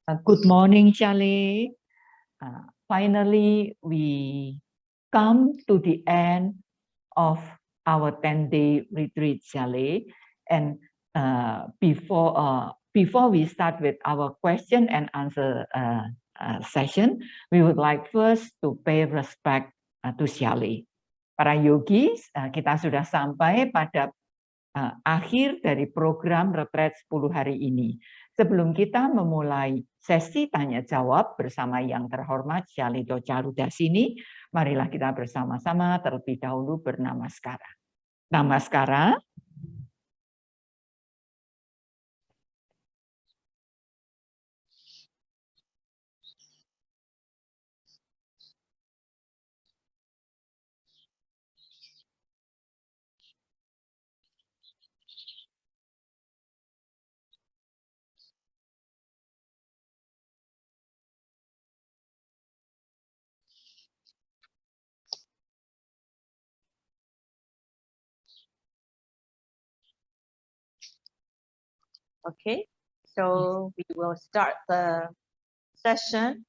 Good morning, Charlie. Finally, we come to the end of our 10-day retreat, Charlie. And before we start with our question and answer session, we would like first to pay respect to Charlie. Para yogis, kita sudah sampai pada akhir dari program retret 10 hari ini. Sebelum kita memulai sesi tanya-jawab bersama yang terhormat Syalito Charudasini, marilah kita bersama-sama terlebih dahulu bernamaskara. Namaskara. Okay, so we will start the session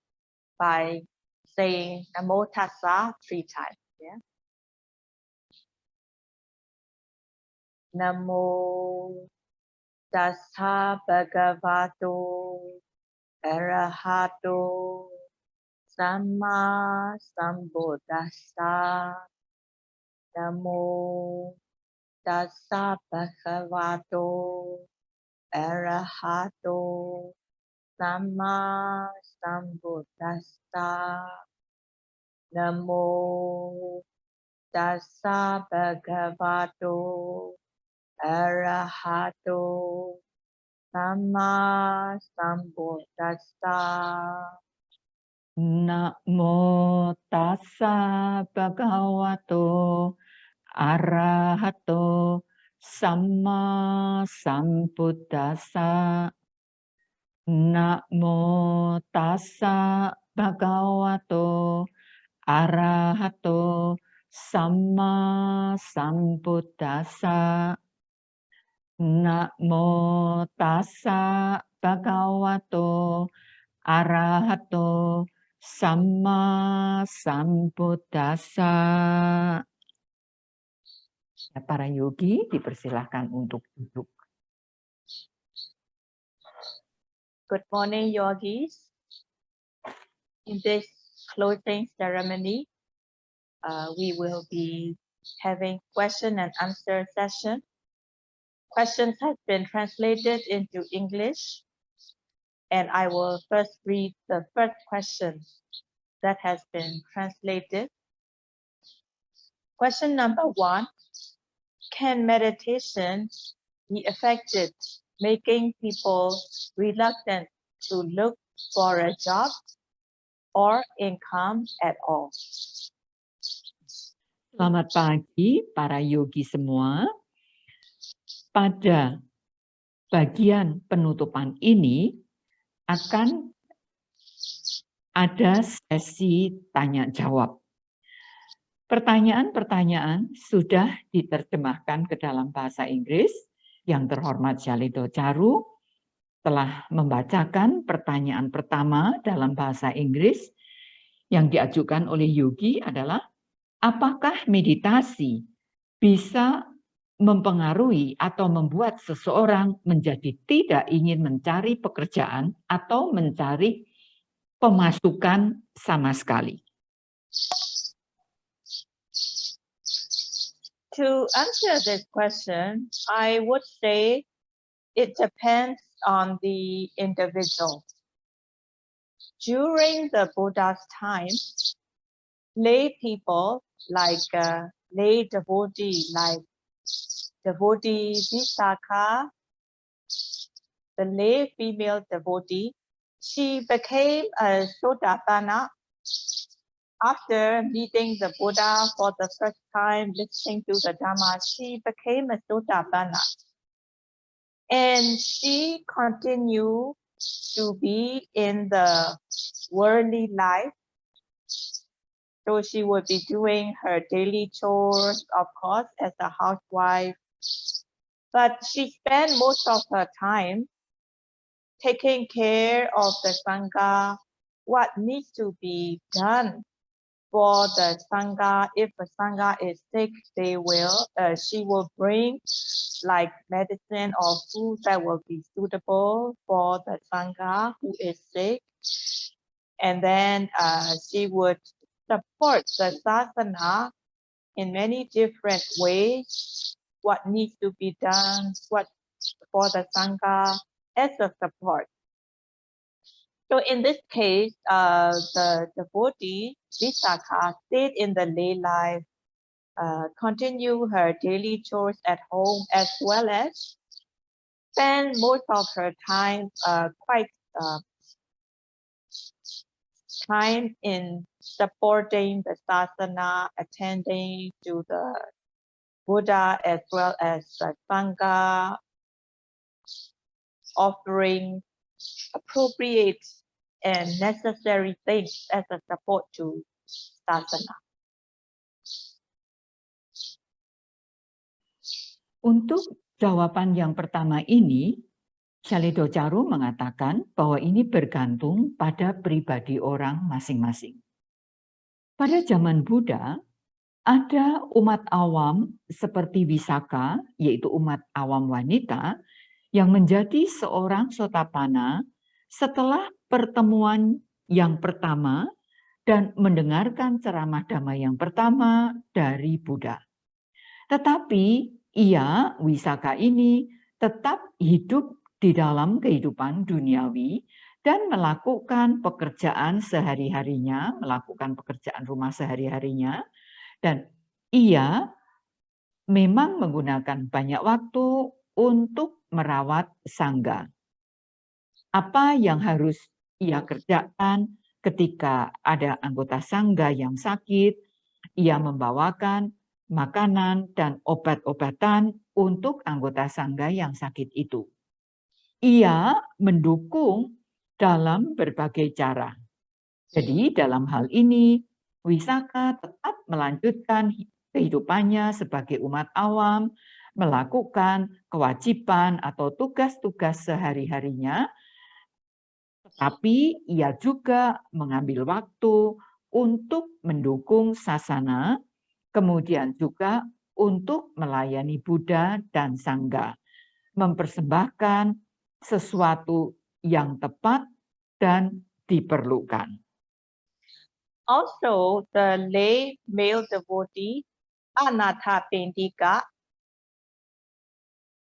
by saying Namo Tassa 3 times. Yeah. Namo Tassa Bhagavato Arahato Samma Sambuddhassa. Namo Tassa Bhagavato Arahato Samma Sambuddhassa. Namo Tassa Bhagavato Arahato Samma Sambuddhassa. Namo tassa bhagavato arahato samma sambuddhassa. Namo tassa bhagavato arahato samma sambuddhassa. Namo tassa bhagavato arahato samma sambuddhassa. Para yogi dipersilahkan untuk duduk. Good morning, yogis. In this closing ceremony, we will be having question and answer session. Questions have been translated into English, and I will first read the first question that has been translated. Question number 1, can meditation be effective making people reluctant to look for a job or income at all? Selamat pagi para yogi semua. Pada bagian penutupan ini akan ada sesi tanya jawab. Pertanyaan-pertanyaan sudah diterjemahkan ke dalam bahasa Inggris. Yang terhormat Syalito Charu telah membacakan pertanyaan pertama dalam bahasa Inggris yang diajukan oleh yogi adalah, apakah meditasi bisa mempengaruhi atau membuat seseorang menjadi tidak ingin mencari pekerjaan atau mencari pemasukan sama sekali? To answer this question, I would say it depends on the individual. During the Buddha's time, lay people like lay devotee like devotee Visakha, the lay female devotee, she became a Sotapanna. After meeting the Buddha for the first time, listening to the Dhamma, she became a Sotapanna. And she continued to be in the worldly life. So she would be doing her daily chores, of course, as a housewife. But she spent most of her time taking care of the Sangha, what needs to be done for the Sangha. If the Sangha is sick, she will bring like medicine or food that will be suitable for the Sangha who is sick. And then she would support the Sasana in many different ways, what needs to be done, what for the Sangha as a support. So in this case, the devotee Visakha stayed in the lay life, continue her daily chores at home, as well as spend most of her time time in supporting the sasana, attending to the Buddha as well as the Sangha, offering appropriate and necessary things as a support to sasana. Untuk jawaban yang pertama ini, Shalido Charu mengatakan bahwa ini bergantung pada pribadi orang masing-masing. Pada zaman Buddha, ada umat awam seperti Visakha, yaitu umat awam wanita, yang menjadi seorang Sotapanna setelah pertemuan yang pertama dan mendengarkan ceramah Dhamma yang pertama dari Buddha. Tetapi ia, Visakha ini, tetap hidup di dalam kehidupan duniawi dan melakukan pekerjaan sehari-harinya, melakukan pekerjaan rumah sehari-harinya, dan ia memang menggunakan banyak waktu untuk merawat sangga. Apa yang harus ia kerjakan ketika ada anggota sangga yang sakit, ia membawakan makanan dan obat-obatan untuk anggota sangga yang sakit itu. Ia mendukung dalam berbagai cara. Jadi dalam hal ini, Visakha tetap melanjutkan kehidupannya sebagai umat awam, melakukan kewajiban atau tugas-tugas sehari-harinya, tetapi ia juga mengambil waktu untuk mendukung sasana, kemudian juga untuk melayani Buddha dan Sangha, mempersembahkan sesuatu yang tepat dan diperlukan. Also, the lay male devotee, Anathapindika,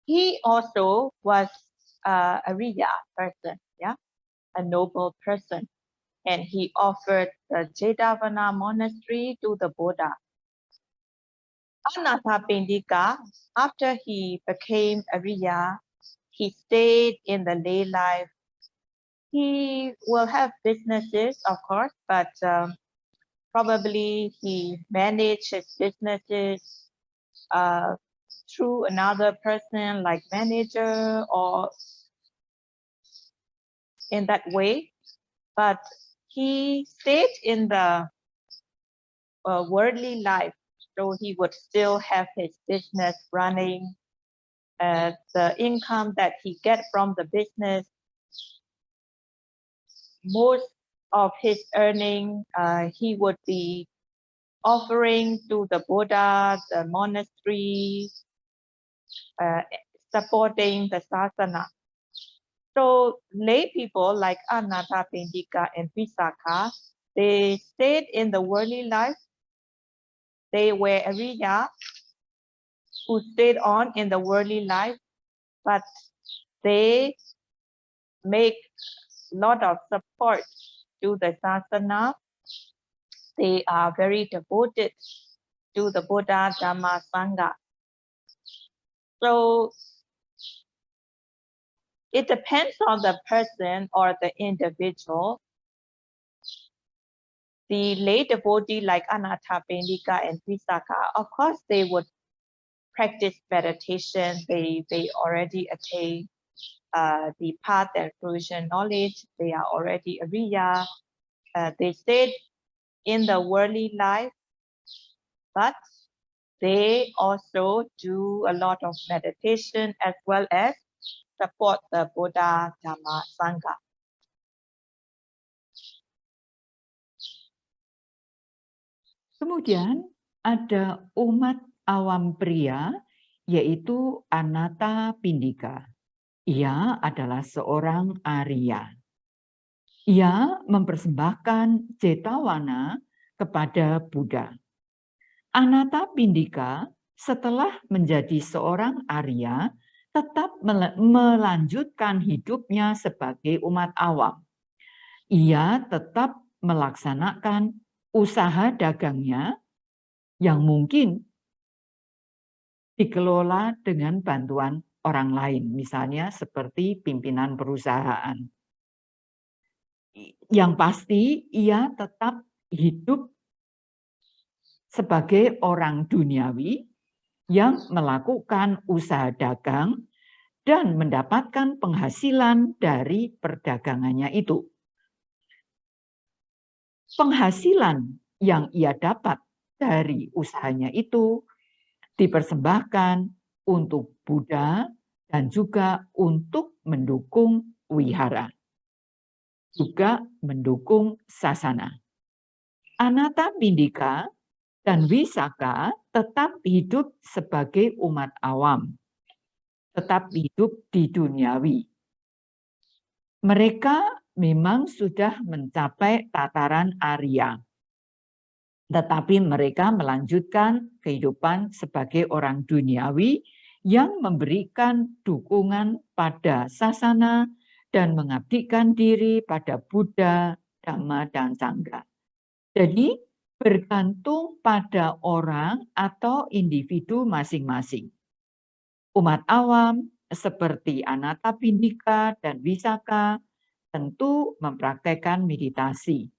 he also was a Riya person, a noble person. And he offered the Jetavana monastery to the Buddha. Anathapindika, after he became a Riya, he stayed in the lay life. He will have businesses, of course, but probably he managed his businesses through another person like manager or in that way. But he stayed in the worldly life, so he would still have his business running. The income that he gets from the business, most of his earning, he would be offering to the Buddha, the monastery, supporting the sasana. So lay people like Anathapindika and Visakha, they stayed in the worldly life. They were a Riya who stayed on in the worldly life, but they make a lot of support to the sasana. They are very devoted to the Buddha, Dhamma, Sangha. So it depends on the person or the individual. The lay devotee like Anathapindika and Visakha, of course, they would practice meditation. They already attain the path and fruition knowledge. They are already a Riya. They stayed in the worldly life, but they also do a lot of meditation as well as support the Buddha, Dhamma, Sangha. Kemudian ada umat awam pria, yaitu Anatta Pindika. Ia adalah seorang Arya. Ia mempersembahkan Jetawana kepada Buddha. Anatta Pindika setelah menjadi seorang Arya tetap melanjutkan hidupnya sebagai umat awam. Ia tetap melaksanakan usaha dagangnya yang mungkin dikelola dengan bantuan orang lain, misalnya seperti pimpinan perusahaan. Yang pasti ia tetap hidup sebagai orang duniawi yang melakukan usaha dagang dan mendapatkan penghasilan dari perdagangannya itu. Penghasilan yang ia dapat dari usahanya itu dipersembahkan untuk Buddha dan juga untuk mendukung wihara, juga mendukung sasana. Anatta Pindika dan Wisaka tetap hidup sebagai umat awam, tetap hidup di duniawi. Mereka memang sudah mencapai tataran Arya, tetapi mereka melanjutkan kehidupan sebagai orang duniawi yang memberikan dukungan pada sasana dan mengabdikan diri pada Buddha, Dhamma, dan Sangha. Jadi bergantung pada orang atau individu masing-masing. Umat awam seperti Anatta Pindika dan Wisaka tentu mempraktekkan meditasi.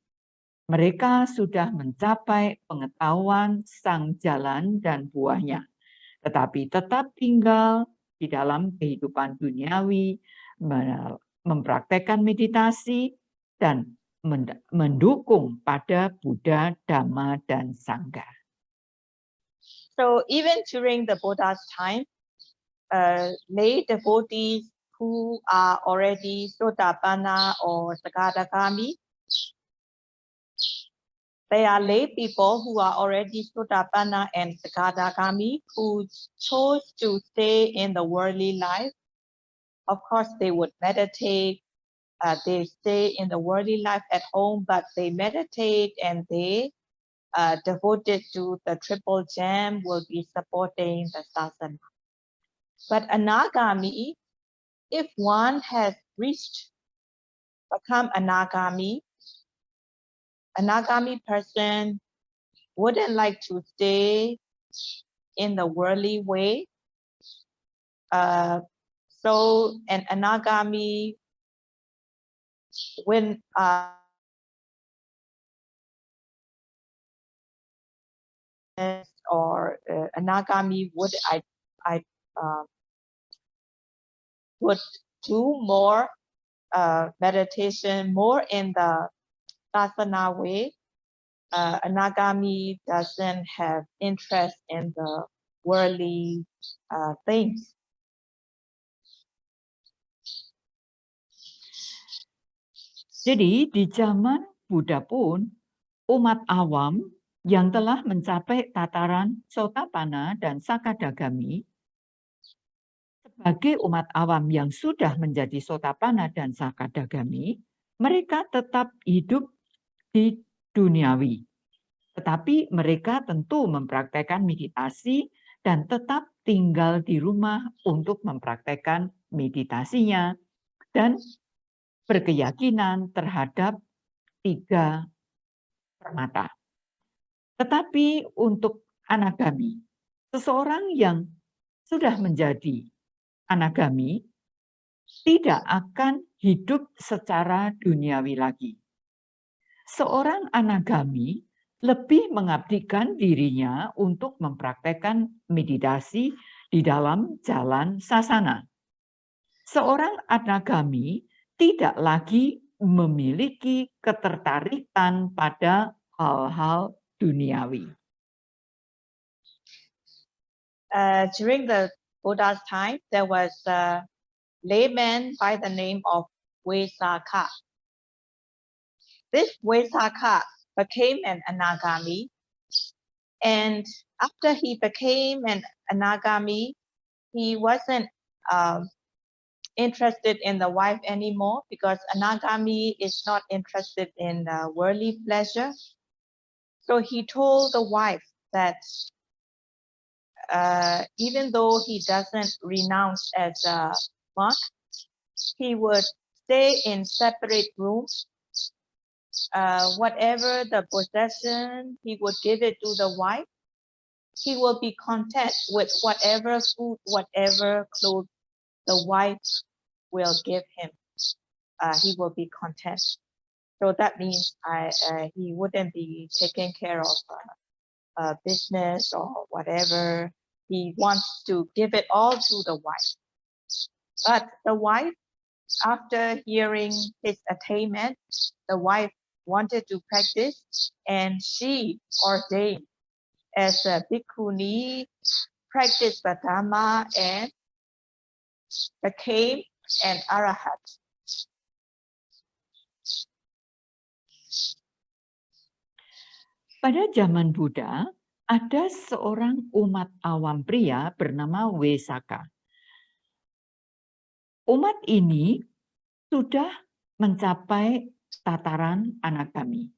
Mereka sudah mencapai pengetahuan sang jalan dan buahnya, tetapi tetap tinggal di dalam kehidupan duniawi, mempraktekkan meditasi, dan mendukung pada Buddha, Dhamma, dan Sangha. So even during the Buddha's time, lay devotees who are already Sotapanna or Sakadagami, they are lay people who are already Sotapanna and Sakadagami who chose to stay in the worldly life. Of course, they would meditate. They stay in the worldly life at home, but they meditate and they devoted to the triple gem will be supporting the sasana. But Anagami, if one has become Anagami person wouldn't like to stay in the worldly way. So an Anagami, when or Anagami would would do more meditation, more in the sasana way. Anagami doesn't have interest in the worldly things. Jadi di zaman Buddha pun umat awam yang telah mencapai tataran Sotapanna dan Sakadagami sebagai umat awam yang sudah menjadi Sotapanna dan Sakadagami, mereka tetap hidup di duniawi. Tetapi mereka tentu mempraktekkan meditasi dan tetap tinggal di rumah untuk mempraktekkan meditasinya dan berkeyakinan terhadap 3 permata. Tetapi untuk Anagami, seseorang yang sudah menjadi Anagami tidak akan hidup secara duniawi lagi. Seorang Anagami lebih mengabdikan dirinya untuk mempraktekkan meditasi di dalam jalan sasana. Seorang Anagami tidak lagi memiliki ketertarikan pada hal-hal duniawi. During the Buddha's time, there was layman by the name of Vesakha. This Vesakha became an Anagami, and after he became an Anagami, he wasn't interested in the wife anymore, because Anagami is not interested in worldly pleasure. So he told the wife that even though he doesn't renounce as a monk, he would stay in separate rooms. Whatever the possession, he would give it to the wife. He will be content with whatever food, whatever clothes the wife will give him. He will be content. So that means he wouldn't be taking care of business or whatever. He wants to give it all to the wife. But the wife, after hearing his attainment, the wife wanted to practice, and she ordained as a bhikkhuni, practiced the Dhamma, and became an arahat. Pada zaman Buddha, ada seorang umat awam pria bernama Vesakha. Umat ini sudah mencapai tataran anagami.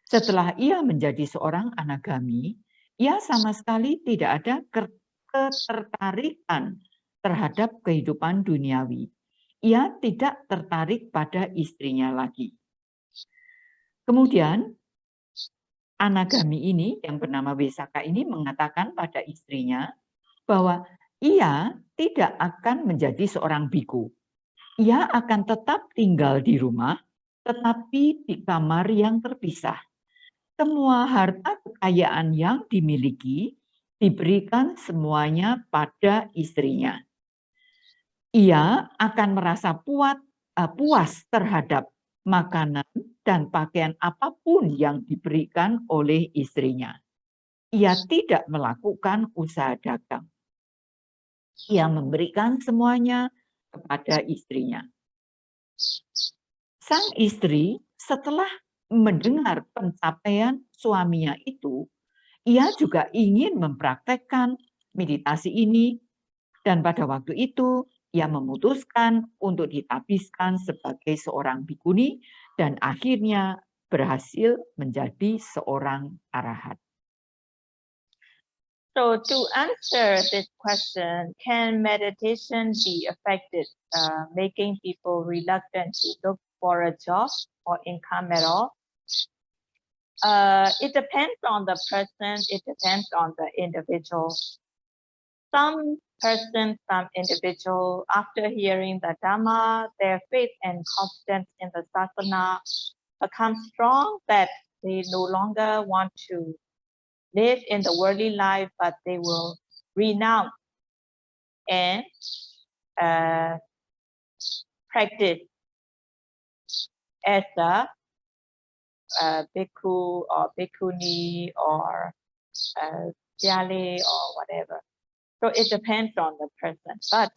Setelah ia menjadi seorang anagami, ia sama sekali tidak ada ketertarikan terhadap kehidupan duniawi. Ia tidak tertarik pada istrinya lagi. Kemudian, anagami ini yang bernama Vesakha ini mengatakan pada istrinya bahwa ia tidak akan menjadi seorang biku. Ia akan tetap tinggal di rumah, tetapi di kamar yang terpisah. Semua harta kekayaan yang dimiliki diberikan semuanya pada istrinya. Ia akan merasa puas terhadap makanan dan pakaian apapun yang diberikan oleh istrinya. Ia tidak melakukan usaha dagang. Ia memberikan semuanya kepada istrinya. Sang istri setelah mendengar pencapaian suaminya itu, ia juga ingin mempraktekkan meditasi ini, dan pada waktu itu ia memutuskan untuk ditabiskan sebagai seorang bhikkhuni dan akhirnya berhasil menjadi seorang arahat. So to answer this question, can meditation be effective, making people reluctant to look for a job or income at all? It depends on the person, it depends on the individual. Some individual, after hearing the Dhamma, their faith and confidence in the sadhana become strong that they no longer want to live in the worldly life, but they will renounce and practice as a bhikkhu or bhikkhuni or jali or whatever. So it depends on the person. But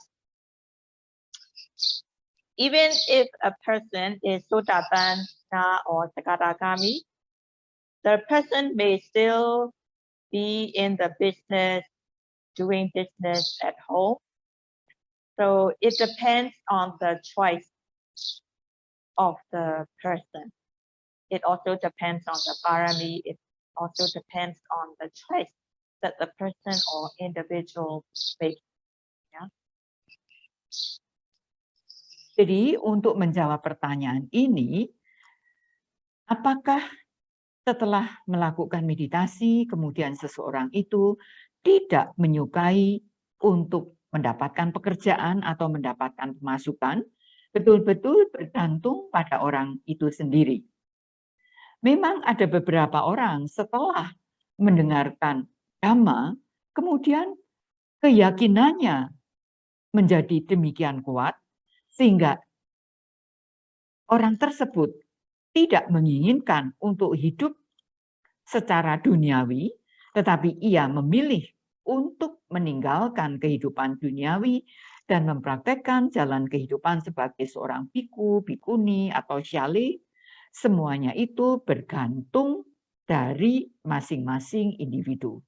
even if a person is Sotapanna or Sakadagami, the person may still be in the business, doing business at home. So it depends on the choice of the person. It also depends on the parami. It also depends on the choice that the person or individual makes. Yeah. Jadi untuk menjawab pertanyaan ini, apakah setelah melakukan meditasi, kemudian seseorang itu tidak menyukai untuk mendapatkan pekerjaan atau mendapatkan pemasukan, betul-betul bergantung pada orang itu sendiri. Memang ada beberapa orang setelah mendengarkan Dhamma, kemudian keyakinannya menjadi demikian kuat, sehingga orang tersebut tidak menginginkan untuk hidup secara duniawi, tetapi ia memilih untuk meninggalkan kehidupan duniawi dan mempraktekkan jalan kehidupan sebagai seorang biku, bikuni, atau syali, semuanya itu bergantung dari masing-masing individu.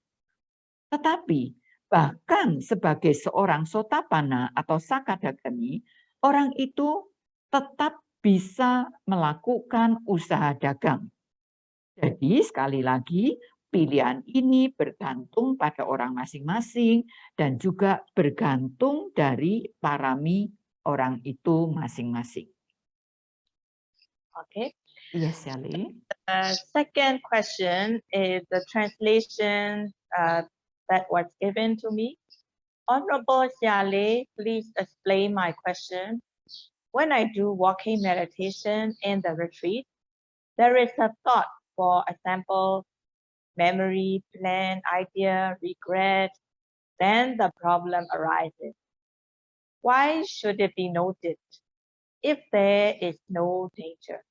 Tetapi bahkan sebagai seorang sotapana atau sakadagami, orang itu tetap bisa melakukan usaha dagang. Jadi sekali lagi pilihan ini bergantung pada orang masing-masing dan juga bergantung dari parami orang itu masing-masing. Okay. Yes, Sally. Second question is the translation that was given to me. Honorable Xiale, please explain my question. When I do walking meditation in the retreat, there is a thought, for example, memory, plan, idea, regret, then the problem arises. Why should it be noted if there is no danger?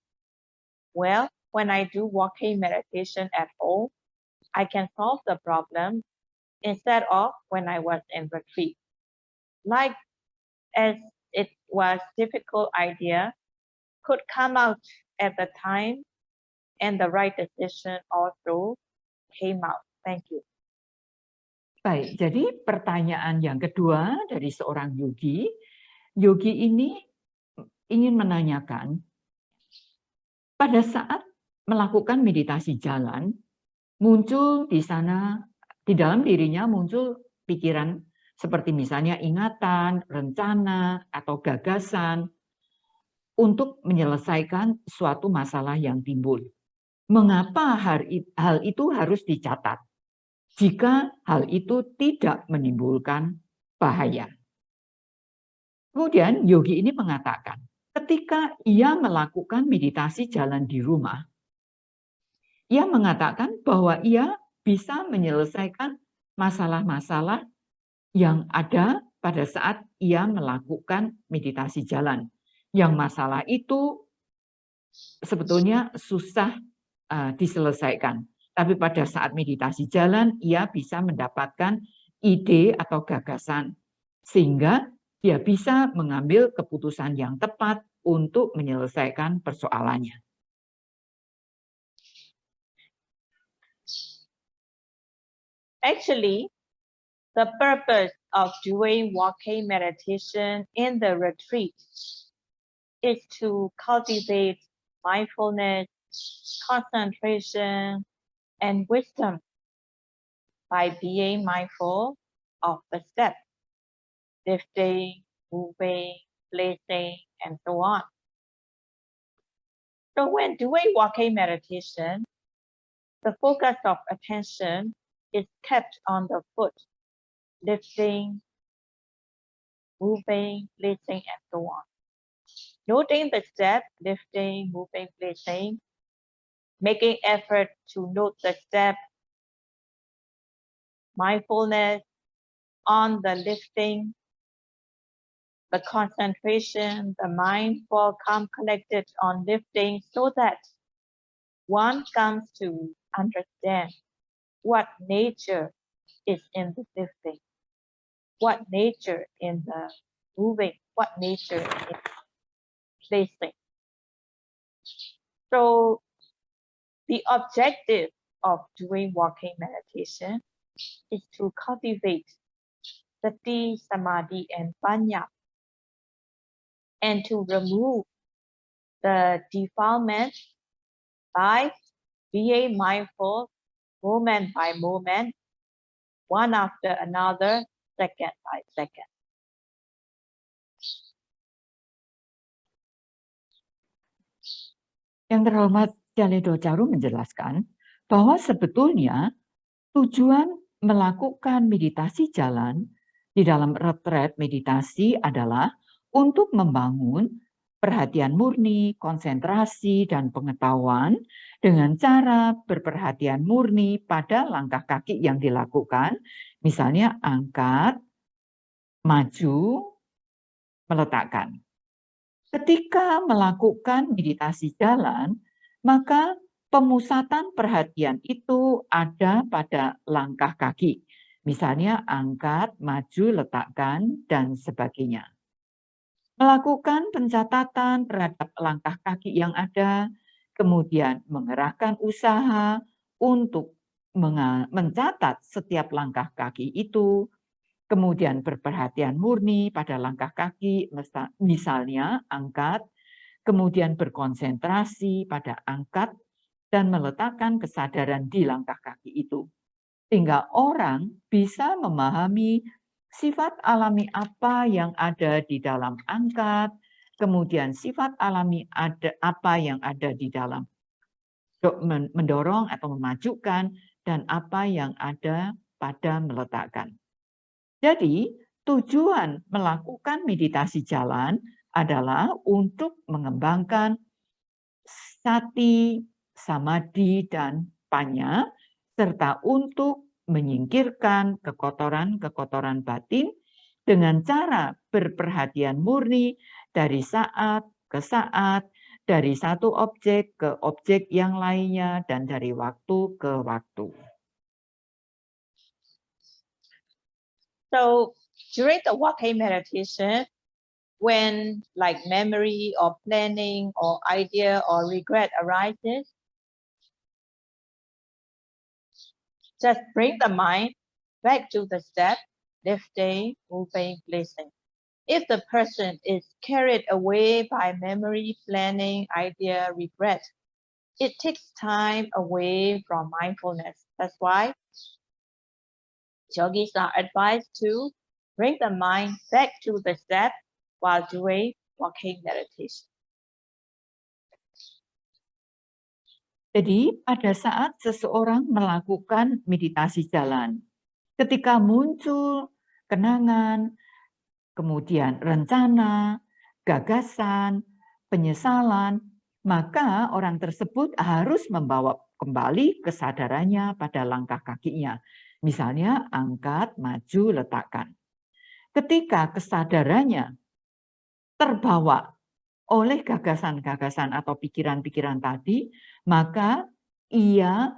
Well, when I do walking meditation at home, I can solve the problem instead of when I was in retreat. Like as it was difficult idea could come out at the time and the right decision also came out. Thank you. Baik, jadi pertanyaan yang kedua dari seorang yogi, yogi ini ingin menanyakan, pada saat melakukan meditasi jalan, muncul di sana, di dalam dirinya muncul pikiran seperti misalnya ingatan, rencana, atau gagasan untuk menyelesaikan suatu masalah yang timbul. Mengapa hal itu harus dicatat jika hal itu tidak menimbulkan bahaya? Kemudian yogi ini mengatakan, ketika ia melakukan meditasi jalan di rumah, ia mengatakan bahwa ia bisa menyelesaikan masalah-masalah yang ada pada saat ia melakukan meditasi jalan. Yang masalah itu sebetulnya susah diselesaikan. Tapi pada saat meditasi jalan, ia bisa mendapatkan ide atau gagasan. Sehingga dia bisa mengambil keputusan yang tepat untuk menyelesaikan persoalannya. Actually, the purpose of doing walking meditation in the retreat is to cultivate mindfulness, concentration, and wisdom by being mindful of the steps, lifting, moving, placing, and so on. So when doing walking meditation, the focus of attention is kept on the foot, lifting, moving, placing, and so on. Noting the step, lifting, moving, placing, making effort to note the step, mindfulness on the lifting, the concentration, the mind will come collected on lifting so that one comes to understand what nature is in the lifting, what nature in the moving, what nature in placing. So the objective of doing walking meditation is to cultivate sati, samadhi, and panya, and to remove the defilement by being mindful moment by moment, one after another, second by second. Yang terhormat Jaledo Charu menjelaskan bahwa sebetulnya tujuan melakukan meditasi jalan di dalam retret meditasi adalah untuk membangun perhatian murni, konsentrasi, dan pengetahuan dengan cara berperhatian murni pada langkah kaki yang dilakukan, misalnya angkat, maju, meletakkan. Ketika melakukan meditasi jalan, maka pemusatan perhatian itu ada pada langkah kaki. Misalnya angkat, maju, letakkan, dan sebagainya. Melakukan pencatatan terhadap langkah kaki yang ada, kemudian mengerahkan usaha untuk mencatat setiap langkah kaki itu, kemudian berperhatian murni pada langkah kaki, misalnya angkat, kemudian berkonsentrasi pada angkat dan meletakkan kesadaran di langkah kaki itu. Sehingga orang bisa memahami sifat alami apa yang ada di dalam angkat, kemudian sifat alami apa yang ada di dalam mendorong atau memajukan, dan apa yang ada pada meletakkan. Jadi, tujuan melakukan meditasi jalan adalah untuk mengembangkan sati, samadhi, dan panya, serta untuk menyingkirkan kekotoran-kekotoran batin dengan cara berperhatian murni dari saat ke saat, dari satu objek ke objek yang lainnya, dan dari waktu ke waktu. So during the walking meditation, when like memory or planning or idea or regret arises, just bring the mind back to the step, lifting, moving, placing. If the person is carried away by memory, planning, idea, regret, it takes time away from mindfulness. That's why yogis are advised to bring the mind back to the step while doing walking meditation. Jadi pada saat seseorang melakukan meditasi jalan, ketika muncul kenangan, kemudian rencana, gagasan, penyesalan, maka orang tersebut harus membawa kembali kesadarannya pada langkah kakinya. Misalnya angkat, maju, letakkan. Ketika kesadarannya terbawa oleh gagasan-gagasan atau pikiran-pikiran tadi, maka ia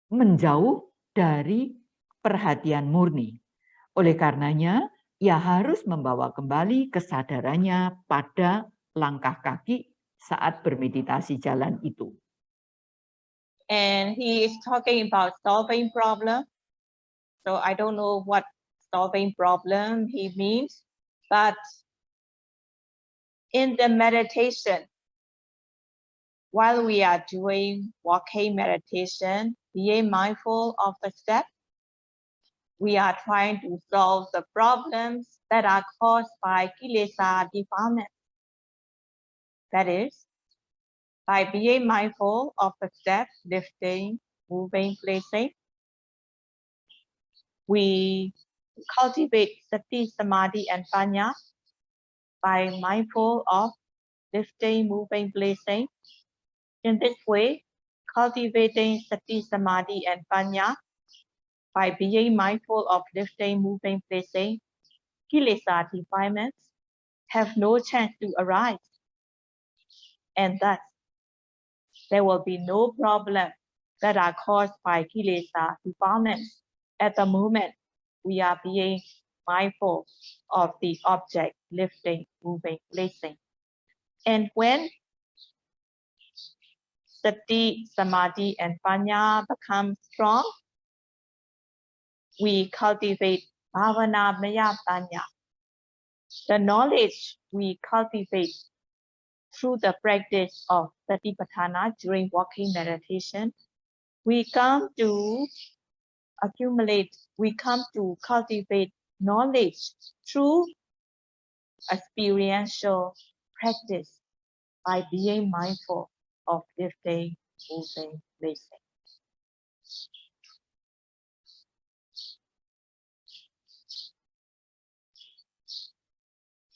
menjauh dari perhatian murni. Oleh karenanya, ia harus membawa kembali kesadarannya pada langkah kaki saat bermeditasi jalan itu. And he is talking about solving problem. So I don't know what solving problem he means, but in the meditation, while we are doing walking meditation, being mindful of the step, we are trying to solve the problems that are caused by kilesa defilement. That is, by being mindful of the step, lifting, moving, placing, we cultivate sati, samadhi, and panya by mindful of lifting, moving, placing. In this way, cultivating sati, samadhi, and panya by being mindful of lifting, moving, placing, kilesa defilements have no chance to arise. And thus, there will be no problem that are caused by kilesa defilements at the moment we are being mindful of the object, lifting, moving, placing. And when sati, samadhi, and panya become strong, we cultivate bhavana maya panya. The knowledge we cultivate through the practice of satipatthana during walking meditation, we come to accumulate, we come to cultivate knowledge through experiential practice by being mindful of lifting, moving, placing.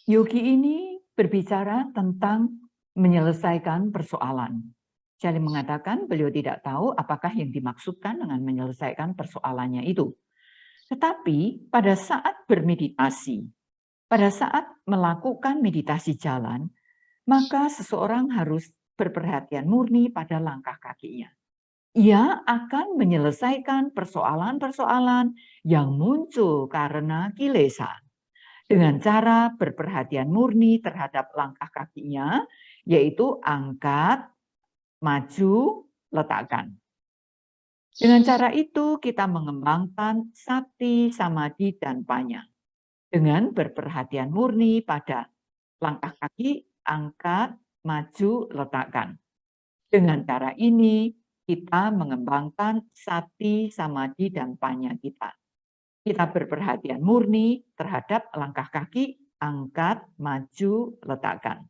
Yogi ini berbicara tentang menyelesaikan persoalan. Jadi mengatakan beliau tidak tahu apakah yang dimaksudkan dengan menyelesaikan persoalannya itu. Tetapi pada saat bermeditasi, pada saat melakukan meditasi jalan, maka seseorang harus berperhatian murni pada langkah kakinya. ia akan menyelesaikan persoalan-persoalan yang muncul karena kilesa dengan cara berperhatian murni terhadap langkah kakinya, yaitu angkat, maju, letakkan. Dengan cara itu kita mengembangkan sati, samadhi, dan panya. Dengan berperhatian murni pada langkah kaki, angkat, maju, letakkan. Dengan cara ini kita mengembangkan sati, samadhi, dan panya kita. Kita berperhatian murni terhadap langkah kaki, angkat, maju, letakkan.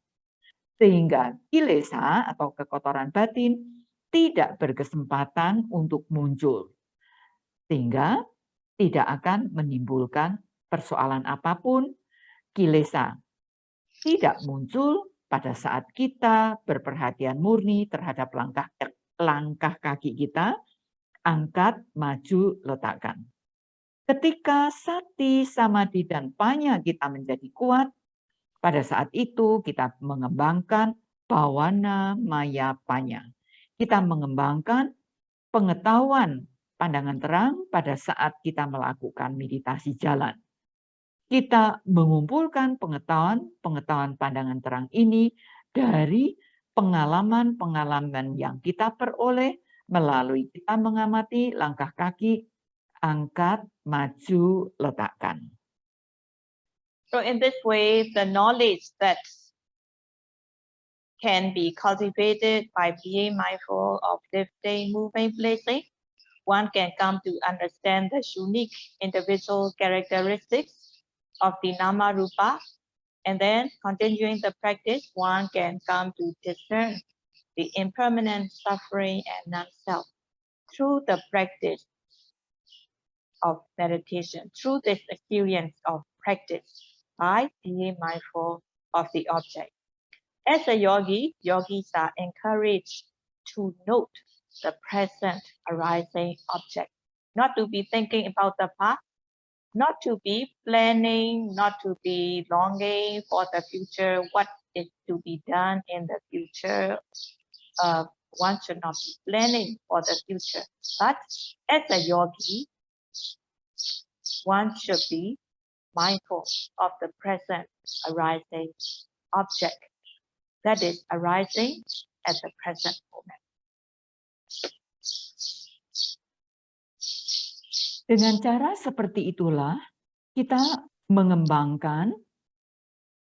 Sehingga kilesa atau kekotoran batin tidak berkesempatan untuk muncul. Sehingga tidak akan menimbulkan persoalan apapun, kilesa tidak muncul pada saat kita berperhatian murni terhadap langkah kaki kita, angkat, maju, letakkan. Ketika sati, samadhi, dan panya kita menjadi kuat, pada saat itu kita mengembangkan bawana maya panya. Kita mengembangkan pengetahuan pandangan terang pada saat kita melakukan meditasi jalan. Kita mengumpulkan pengetahuan pandangan terang ini dari pengalaman-pengalaman yang kita peroleh melalui kita mengamati langkah kaki, angkat, maju, letakkan. So in this way, the knowledge that can be cultivated by being mindful of lifting, moving, placing, one can come to understand the unique individual characteristics of the nama rupa, and then continuing the practice, one can come to discern the impermanent suffering and non-self through the practice of meditation, through this experience of practice by being mindful of the object. As a yogi, yogis are encouraged to note the present arising object, not to be thinking about the past, not to be planning, not to be longing for the future, what is to be done in the future. One should not be planning for the future, but as a yogi, one should be mindful of the present arising object that is arising at the present moment. Dengan cara seperti itulah kita mengembangkan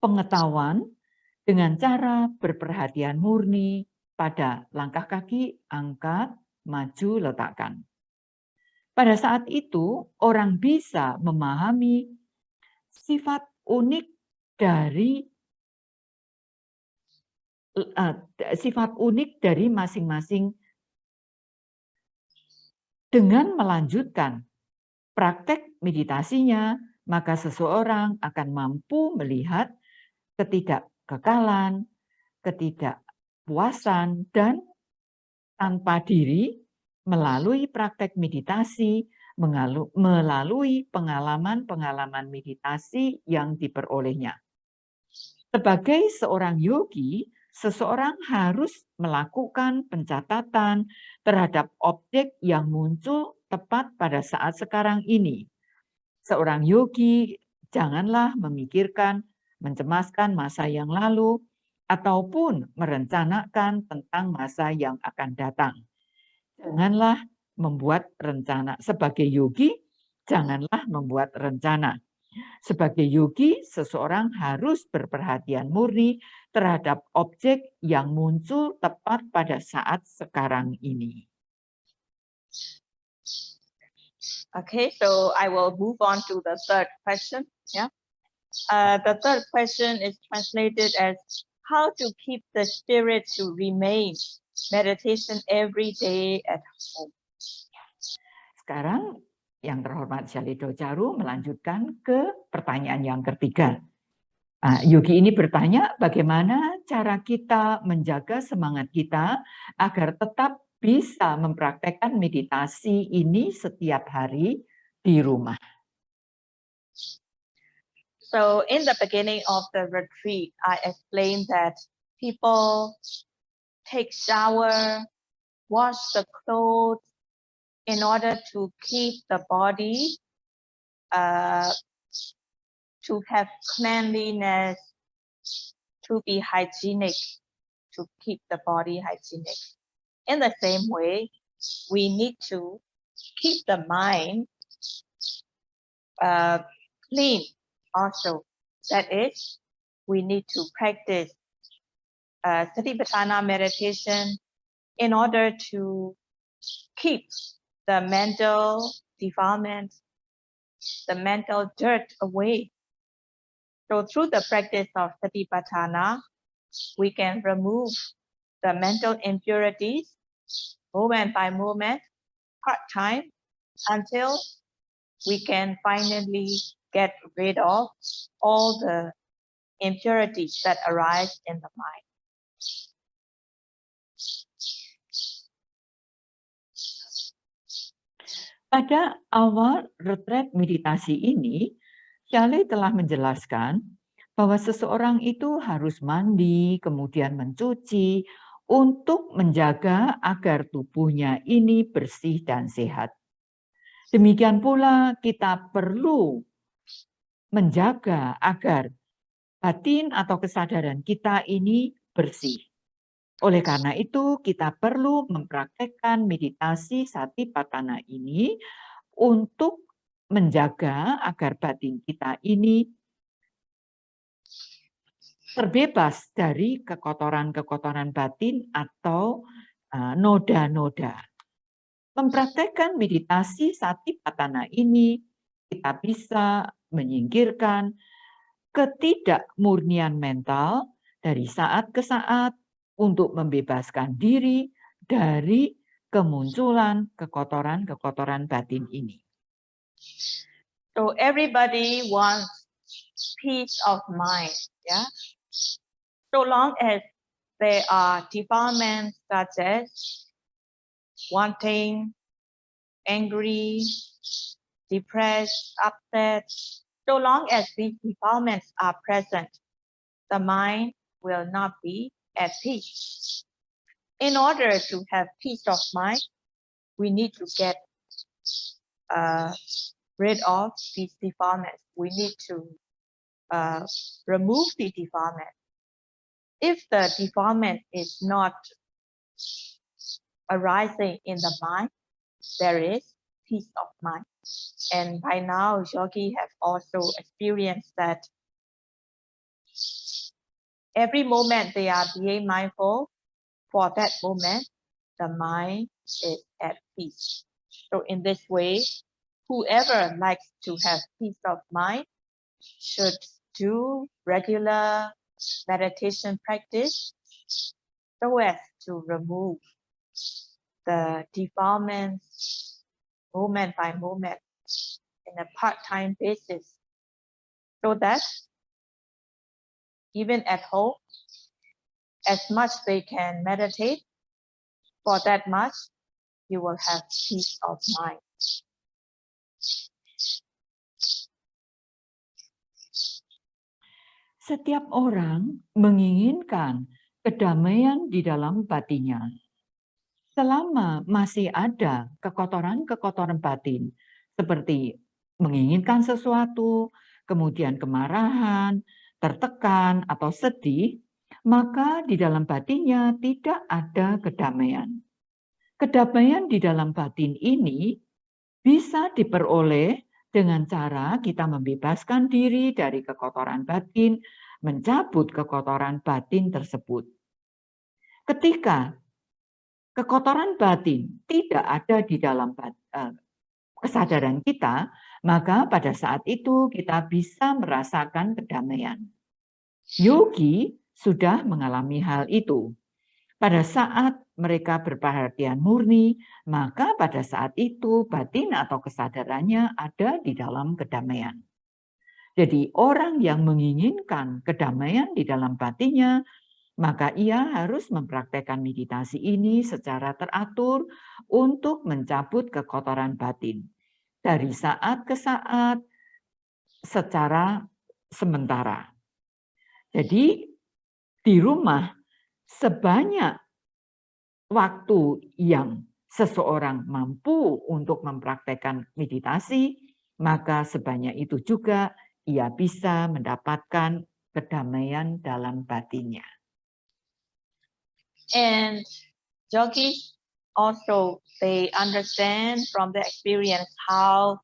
pengetahuan dengan cara berperhatian murni pada langkah kaki, angkat, maju, letakkan. Pada saat itu, orang bisa memahami sifat unik dari masing-masing dengan melanjutkan praktek meditasinya, maka seseorang akan mampu melihat ketidakkekalan, ketidakpuasan, dan tanpa diri melalui praktek meditasi, melalui pengalaman-pengalaman meditasi yang diperolehnya. Sebagai seorang yogi, seseorang harus melakukan pencatatan terhadap objek yang muncul tepat pada saat sekarang ini. Seorang yogi janganlah memikirkan, mencemaskan masa yang lalu, ataupun merencanakan tentang masa yang akan datang. Janganlah membuat rencana. Sebagai yogi, janganlah membuat rencana. Sebagai yogi, seseorang harus berperhatian murni terhadap objek yang muncul tepat pada saat sekarang ini. Okay, so I will move on to the third question. Yeah, the third question is translated as how to keep the spirit to remain meditation every day at home. Sekarang yang terhormat Shalido Charu melanjutkan ke pertanyaan yang ketiga. Yogi ini bertanya bagaimana cara kita menjaga semangat kita agar tetap bisa mempraktekkan meditasi ini setiap hari di rumah. So in the beginning of the retreat, I explained that people take shower, wash the clothes in order to keep the body to have cleanliness, to be hygienic, to keep the body hygienic. In the same way, we need to keep the mind clean also. That is, we need to practice Satipatthana meditation in order to keep the mental defilement, the mental dirt away. So through the practice of Satipatthana, we can remove the mental impurities moment by moment, part-time, until we can finally get rid of all the impurities that arise in the mind. Pada awal retret meditasi ini, Shelley telah menjelaskan bahwa seseorang itu harus mandi, kemudian mencuci, untuk menjaga agar tubuhnya ini bersih dan sehat. Demikian pula kita perlu menjaga agar batin atau kesadaran kita ini bersih. Oleh karena itu, kita perlu mempraktekkan meditasi Satipatthana ini untuk menjaga agar batin kita ini terbebas dari kekotoran-kekotoran batin atau noda-noda. Mempraktekkan meditasi Satipatthana ini, kita bisa menyingkirkan ketidakmurnian mental dari saat ke saat untuk membebaskan diri dari kemunculan kekotoran-kekotoran batin ini. So everybody wants peace of mind, yeah? So long as there are defilements such as wanting, angry, depressed, upset, so long as these defilements are present, the mind will not be at peace. In order to have peace of mind, we need to get rid of these defilements. We need to remove the defilement. If the defilement is not arising in the mind, there is peace of mind. And by now, yogi have also experienced that every moment they are being mindful, for that moment, the mind is at peace. So in this way, whoever likes to have peace of mind should do regular meditation practice so as to remove the defilements moment by moment in a part-time basis, so that even at home, as much they can meditate, for that much, you will have peace of mind. Setiap orang menginginkan kedamaian di dalam batinnya. Selama masih ada kekotoran-kekotoran batin, seperti menginginkan sesuatu, kemudian kemarahan, tertekan, atau sedih, maka di dalam batinnya tidak ada kedamaian. Kedamaian di dalam batin ini bisa diperoleh dengan cara kita membebaskan diri dari kekotoran batin, mencabut kekotoran batin tersebut. Ketika kekotoran batin tidak ada di dalam kesadaran kita, maka pada saat itu kita bisa merasakan kedamaian. Yogi sudah mengalami hal itu. Pada saat mereka berperhatian murni, maka pada saat itu batin atau kesadarannya ada di dalam kedamaian. Jadi orang yang menginginkan kedamaian di dalam batinnya, maka ia harus mempraktekkan meditasi ini secara teratur untuk mencabut kekotoran batin dari saat ke saat secara sementara. Jadi di rumah sebanyak waktu yang seseorang mampu untuk mempraktekkan meditasi, maka sebanyak itu juga ia bisa mendapatkan kedamaian dalam batinnya. And yogis also, they understand from the experience how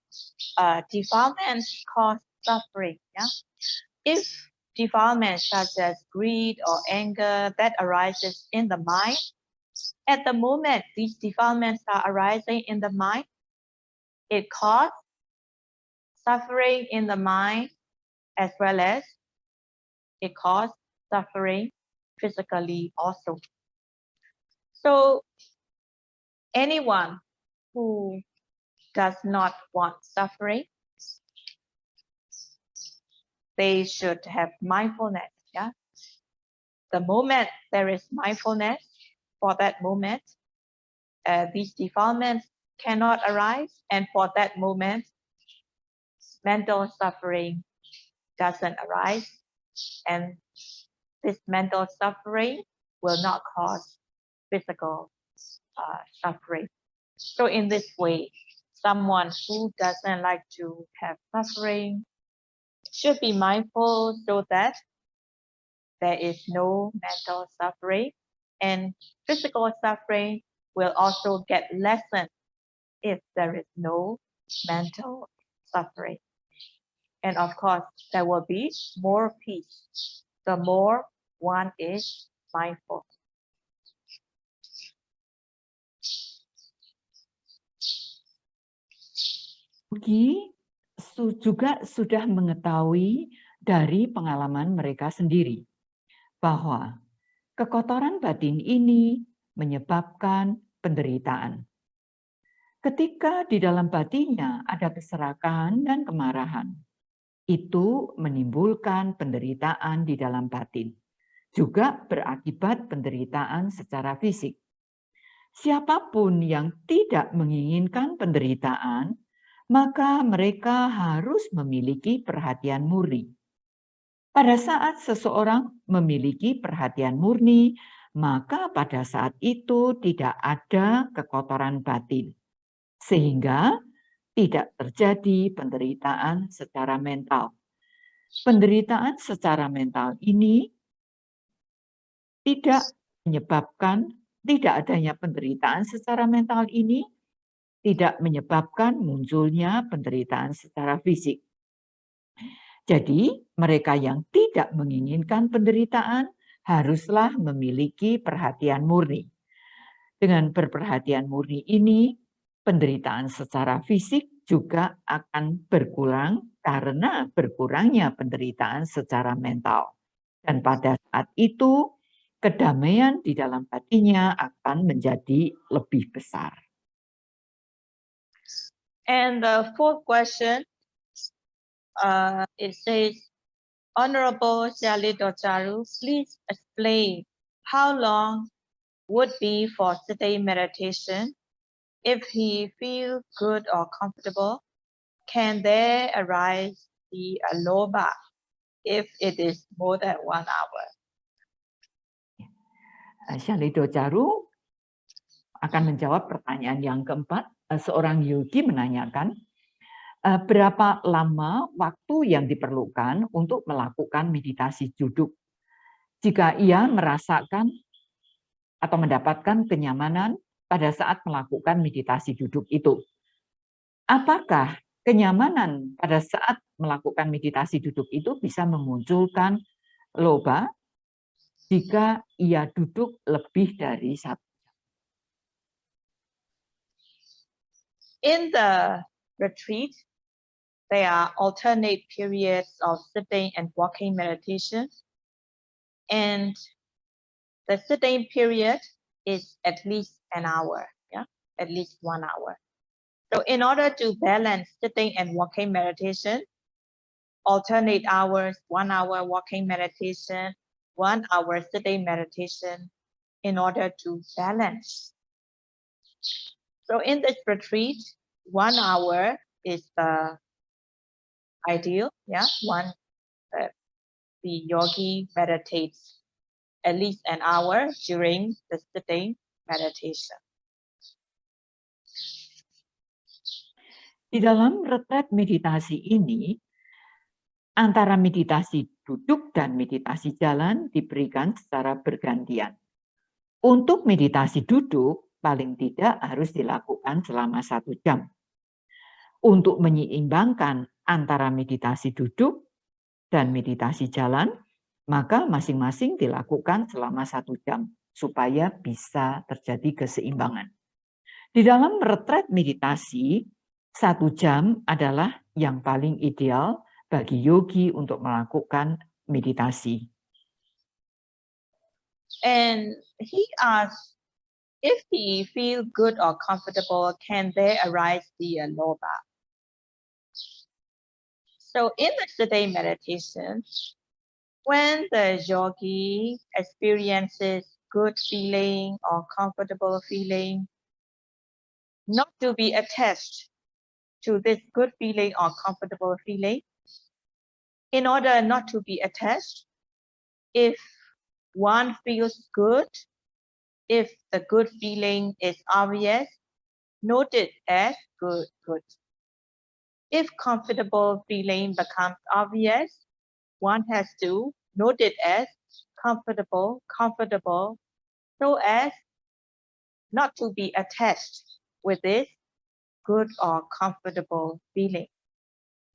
defilements cause suffering. Yeah? If defilements such as greed or anger that arises in the mind, at the moment these defilements are arising in the mind, it causes suffering in the mind as well as it causes suffering physically also. So anyone who does not want suffering, they should have mindfulness. Yeah. The moment there is mindfulness, for that moment, these defilements cannot arise, and for that moment, mental suffering doesn't arise, and this mental suffering will not cause physical suffering. So in this way, someone who doesn't like to have suffering should be mindful so that there is no mental suffering, and physical suffering will also get lessened if there is no mental suffering. And of course, there will be more peace the more one is mindful. Yogi juga sudah mengetahui dari pengalaman mereka sendiri bahwa kekotoran batin ini menyebabkan penderitaan. Ketika di dalam batinnya ada keserakahan dan kemarahan, itu menimbulkan penderitaan di dalam batin, juga berakibat penderitaan secara fisik. Siapapun yang tidak menginginkan penderitaan, maka mereka harus memiliki perhatian murni. Pada saat seseorang memiliki perhatian murni, maka pada saat itu tidak ada kekotoran batin, sehingga tidak terjadi penderitaan secara mental. Penderitaan secara mental ini tidak adanya penderitaan secara mental ini tidak menyebabkan munculnya penderitaan secara fisik. Jadi, mereka yang tidak menginginkan penderitaan haruslah memiliki perhatian murni. Dengan berperhatian murni ini, penderitaan secara fisik juga akan berkurang karena berkurangnya penderitaan secara mental. Dan pada saat itu, kedamaian di dalam batinnya akan menjadi lebih besar. And the fourth question, it says, Honorable Syali Docharu, please explain how long would be for sitting meditation. If he feels good or comfortable, can there arise the lobha if it is more than 1 hour? Syali Docharu akan menjawab pertanyaan yang keempat. Seorang yogi menanyakan, berapa lama waktu yang diperlukan untuk melakukan meditasi duduk? Jika ia merasakan atau mendapatkan kenyamanan pada saat melakukan meditasi duduk itu. Apakah kenyamanan pada saat melakukan meditasi duduk itu bisa memunculkan lobha jika ia duduk lebih dari 1 jam? In the retreat, there are alternate periods of sitting and walking meditation. And the sitting period is at least an hour, yeah, at least 1 hour. So in order to balance sitting and walking meditation, alternate hours, 1 hour walking meditation, 1 hour sitting meditation, in order to balance. So in this retreat, 1 hour is the ideal, yeah, the yogi meditates at least an hour during the sitting meditation. Di dalam retret meditasi ini, antara meditasi duduk dan meditasi jalan diberikan secara bergantian. Untuk meditasi duduk, paling tidak harus dilakukan selama 1 jam. Untuk menyeimbangkan antara meditasi duduk dan meditasi jalan, maka masing-masing dilakukan selama 1 jam, supaya bisa terjadi keseimbangan. Di dalam retret meditasi, 1 jam adalah yang paling ideal bagi yogi untuk melakukan meditasi. And he asks, if he feel good or comfortable, can there arise the lobha? So in the sitting meditation, when the yogi experiences good feeling or comfortable feeling, not to be attached to this good feeling or comfortable feeling. In order not to be attached, if one feels good, if the good feeling is obvious, note it as good. If comfortable feeling becomes obvious, one has to note it as comfortable, so as not to be attached with this good or comfortable feeling.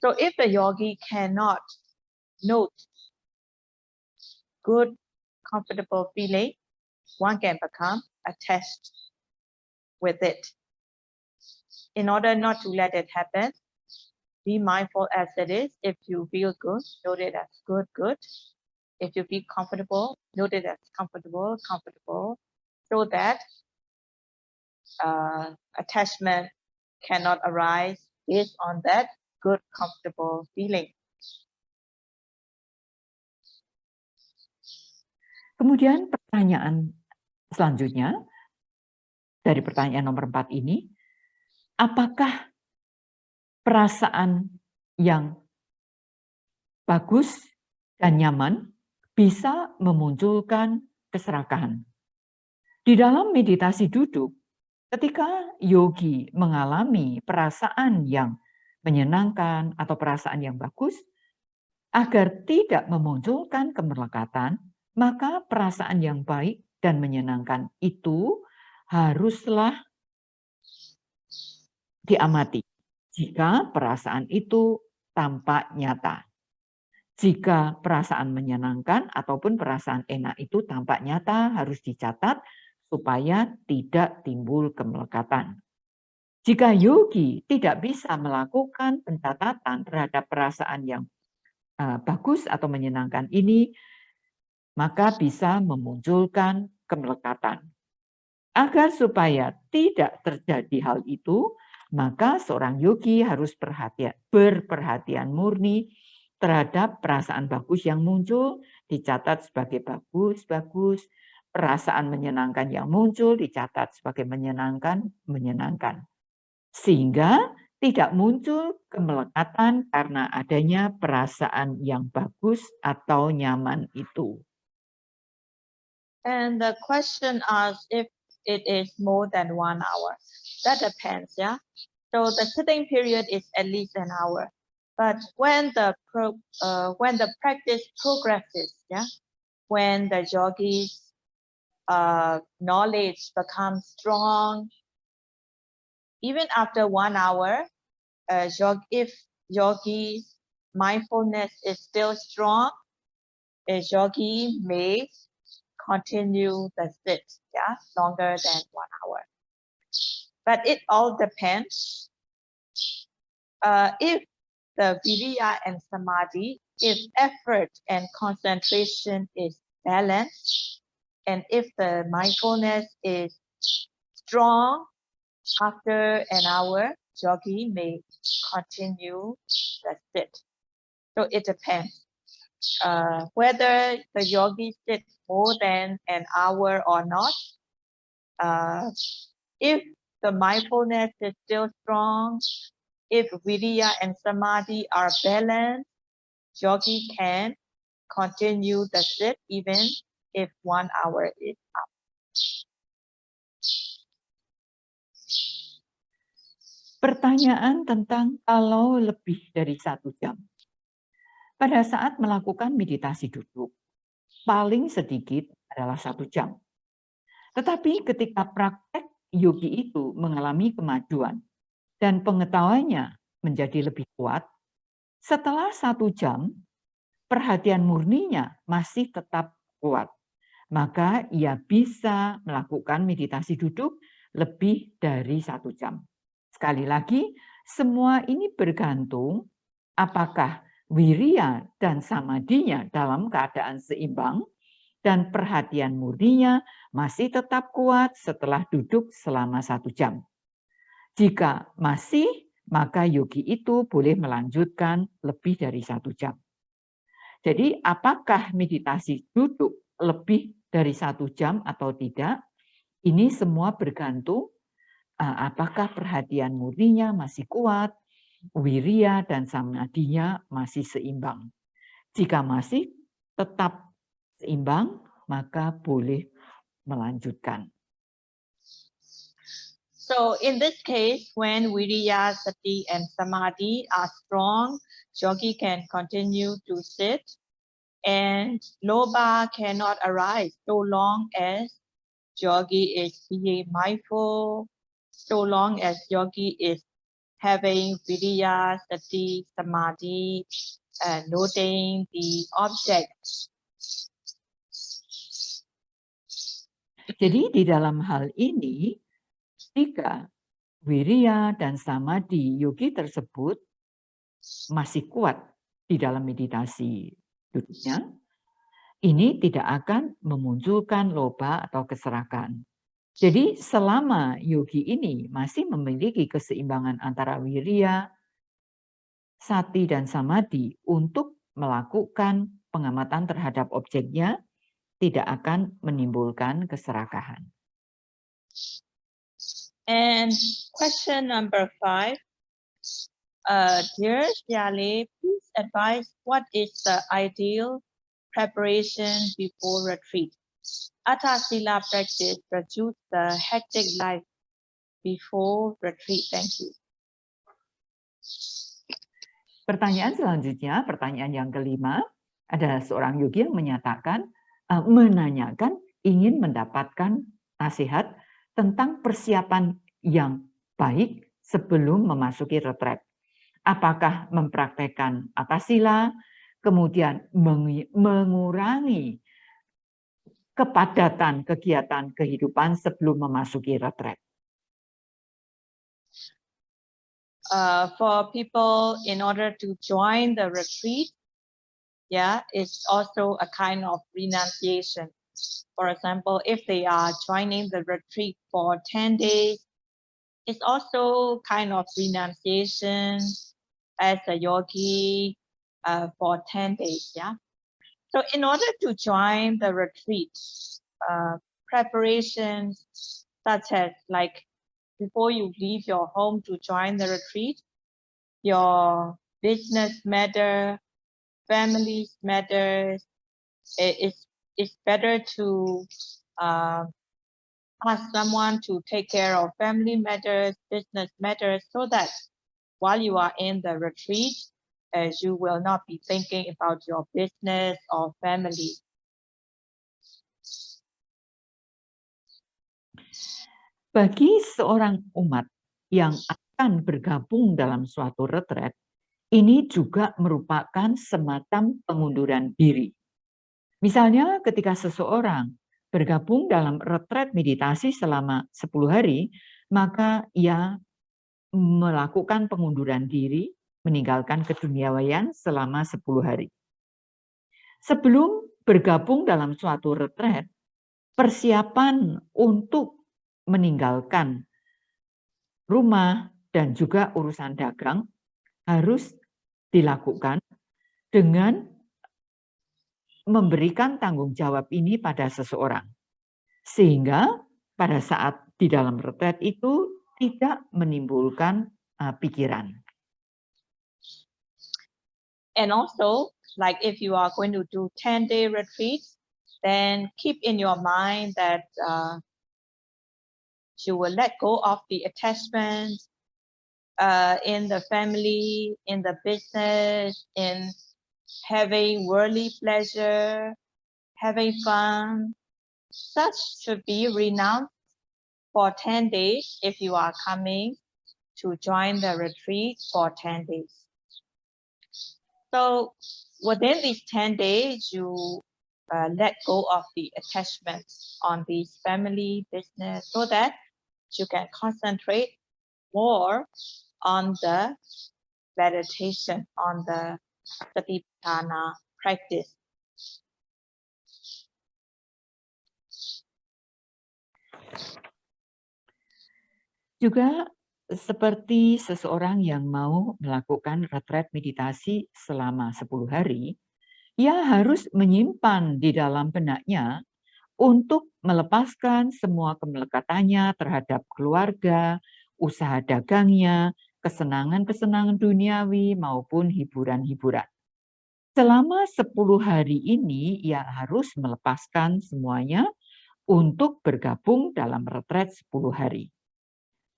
So if the yogi cannot note good, comfortable feeling, one can become attached with it. In order not to let it happen, be mindful as it is. If you feel good, note it as good. If you feel comfortable, note it as comfortable, so that attachment cannot arise based on that good, comfortable feeling. Kemudian pertanyaan selanjutnya, dari pertanyaan nomor 4 ini, apakah perasaan yang bagus dan nyaman bisa memunculkan keserakahan? Di dalam meditasi duduk, ketika yogi mengalami perasaan yang menyenangkan atau perasaan yang bagus, agar tidak memunculkan kemelekatan, maka perasaan yang baik dan menyenangkan itu haruslah diamati jika perasaan itu tampak nyata. Jika perasaan menyenangkan ataupun perasaan enak itu tampak nyata, harus dicatat supaya tidak timbul kemelekatan. Jika yogi tidak bisa melakukan pencatatan terhadap perasaan yang bagus atau menyenangkan ini, maka bisa memunculkan kemelekatan. Agar supaya tidak terjadi hal itu, maka seorang yogi harus berperhatian murni terhadap perasaan bagus yang muncul, dicatat sebagai bagus, perasaan menyenangkan yang muncul, dicatat sebagai menyenangkan. Sehingga tidak muncul kemelekatan karena adanya perasaan yang bagus atau nyaman itu. And the question asks if it is more than 1 hour. That depends, yeah. So the sitting period is at least an hour. But when the practice progresses, yeah, when the yogi's knowledge becomes strong, even after 1 hour, if yogi's mindfulness is still strong, a yogi may continue the sit, yeah, longer than 1 hour. But it all depends. If the viriya and samadhi, if effort and concentration is balanced, and if the mindfulness is strong, after an hour, yogi may continue the sit. So it depends. Whether the yogi sits more than an hour or not, if the mindfulness is still strong, if viriya and samadhi are balanced, yogi can continue the sit even if 1 hour is up. Pertanyaan tentang kalau lebih dari 1 jam. Pada saat melakukan meditasi duduk, paling sedikit adalah 1 jam. Tetapi ketika praktek yogi itu mengalami kemajuan dan pengetahuannya menjadi lebih kuat, setelah 1 jam, perhatian murninya masih tetap kuat. Maka ia bisa melakukan meditasi duduk lebih dari 1 jam. Sekali lagi, semua ini bergantung apakah wirya dan samadhinya dalam keadaan seimbang dan perhatian murninya masih tetap kuat setelah duduk selama 1 jam. Jika masih, maka yogi itu boleh melanjutkan lebih dari 1 jam. Jadi apakah meditasi duduk lebih dari 1 jam atau tidak? Ini semua bergantung apakah perhatian murninya masih kuat, wirya dan samadhinya masih seimbang. Jika masih tetap seimbang, maka boleh melanjutkan. So in this case, when Viriya, Sati, and Samadhi are strong, yogi can continue to sit, and Lobha cannot arise so long as yogi is being mindful, so long as yogi is having Viriya, Sati, Samadhi, and noting the object. Jadi di dalam hal ini, jika wirya dan samadhi yogi tersebut masih kuat di dalam meditasi duduknya, ini tidak akan memunculkan loba atau keserakan. Jadi selama yogi ini masih memiliki keseimbangan antara wirya, sati, dan samadhi untuk melakukan pengamatan terhadap objeknya, tidak akan menimbulkan keserakahan. And question number 5. Dear Xiale, please advise what is the ideal preparation before retreat? Atta Sila practice reduce the hectic life before retreat. Thank you. Pertanyaan selanjutnya, pertanyaan yang kelima, ada seorang yogi yang menanyakan ingin mendapatkan nasihat tentang persiapan yang baik sebelum memasuki retret. Apakah mempraktekkan Atta Sila, kemudian mengurangi kepadatan kegiatan kehidupan sebelum memasuki retret. For people, in order to join the retreat, it's also a kind of renunciation. For example, if they are joining the retreat for 10 days, it's also kind of renunciation as a yogi for 10 days. So in order to join the retreat, preparations such as like before you leave your home to join the retreat, your business matter, families matters. It's better to ask someone to take care of family matters, business matters, so that while you are in the retreat, you will not be thinking about your business or family. Bagi seorang umat yang akan bergabung dalam suatu retret, ini juga merupakan semacam pengunduran diri. Misalnya ketika seseorang bergabung dalam retret meditasi selama 10 hari, maka ia melakukan pengunduran diri, meninggalkan keduniawian selama 10 hari. Sebelum bergabung dalam suatu retret, persiapan untuk meninggalkan rumah dan juga urusan dagang harus dilakukan dengan memberikan tanggung jawab ini pada seseorang. Sehingga pada saat di dalam retret itu tidak menimbulkan pikiran. And also, like if you are going to do 10-day retreats, then keep in your mind that you will let go of the attachment in the family, in the business, in having worldly pleasure, having fun. Such should be renounced for 10 days if you are coming to join the retreat for 10 days. So within these 10 days, you let go of the attachments on these family business so that you can concentrate more on the meditation, on the Satipatthana practice. Juga seperti seseorang yang mau melakukan retret meditasi selama 10 hari, ia harus menyimpan di dalam benaknya untuk melepaskan semua kemelekatannya terhadap keluarga, usaha dagangnya, kesenangan-kesenangan duniawi maupun hiburan-hiburan. Selama 10 hari ini, ia harus melepaskan semuanya untuk bergabung dalam retret 10 hari.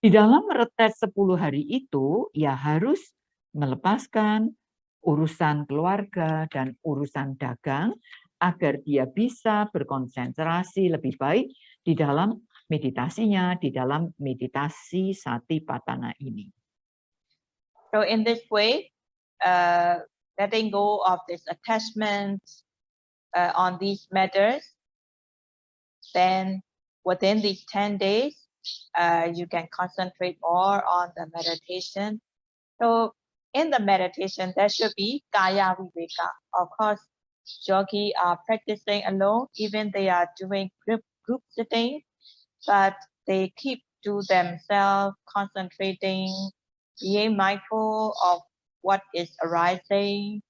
Di dalam retret 10 hari itu, ia harus melepaskan urusan keluarga dan urusan dagang agar dia bisa berkonsentrasi lebih baik di dalam meditasinya, di dalam meditasi Satipatthana ini. So in this way, letting go of this attachment on these matters, then within these 10 days, you can concentrate more on the meditation. So in the meditation, there should be Kaya Viveka. Of course, yogi are practicing alone, even they are doing group sitting, but they keep to themselves concentrating, being mindful of what is arising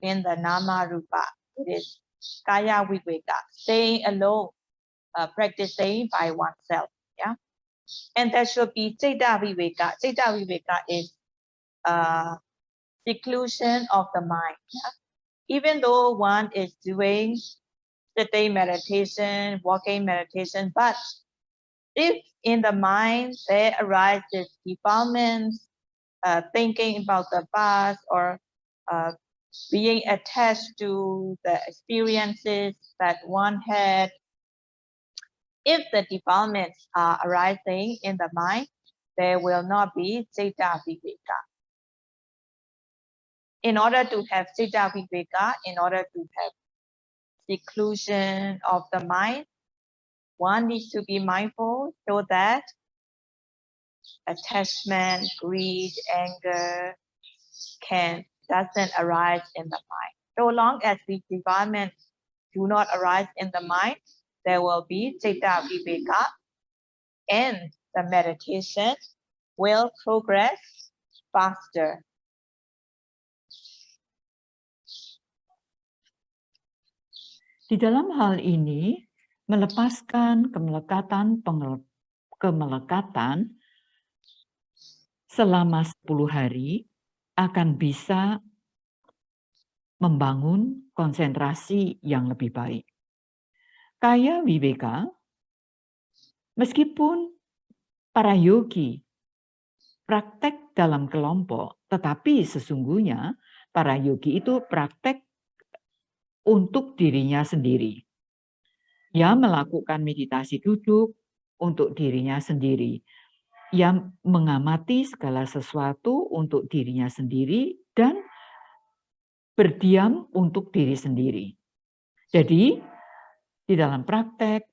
in the Nama Rupa. It is Kaya Viveka, staying alone, practicing by oneself. Yeah. And there should be Citta Viveka. Citta Viveka is seclusion of the mind. Yeah? Even though one is doing sitting meditation, walking meditation, but if in the mind there arises defilements, thinking about the past or being attached to the experiences that one had, if the defilements are arising in the mind, there will not be Citta Viveka. In order to have Citta Viveka, in order to have seclusion of the mind, one needs to be mindful so that attachment, greed, anger doesn't arise in the mind. So long as the defilements do not arise in the mind, there will be Citta Viveka, and the meditation will progress faster. Di dalam hal ini, melepaskan kemelekatan selama 10 hari akan bisa membangun konsentrasi yang lebih baik. Kaya Viveka, meskipun para yogi praktek dalam kelompok, tetapi sesungguhnya para yogi itu praktek untuk dirinya sendiri. Ia melakukan meditasi duduk untuk dirinya sendiri. Ia mengamati segala sesuatu untuk dirinya sendiri dan berdiam untuk diri sendiri. Jadi, di dalam praktek,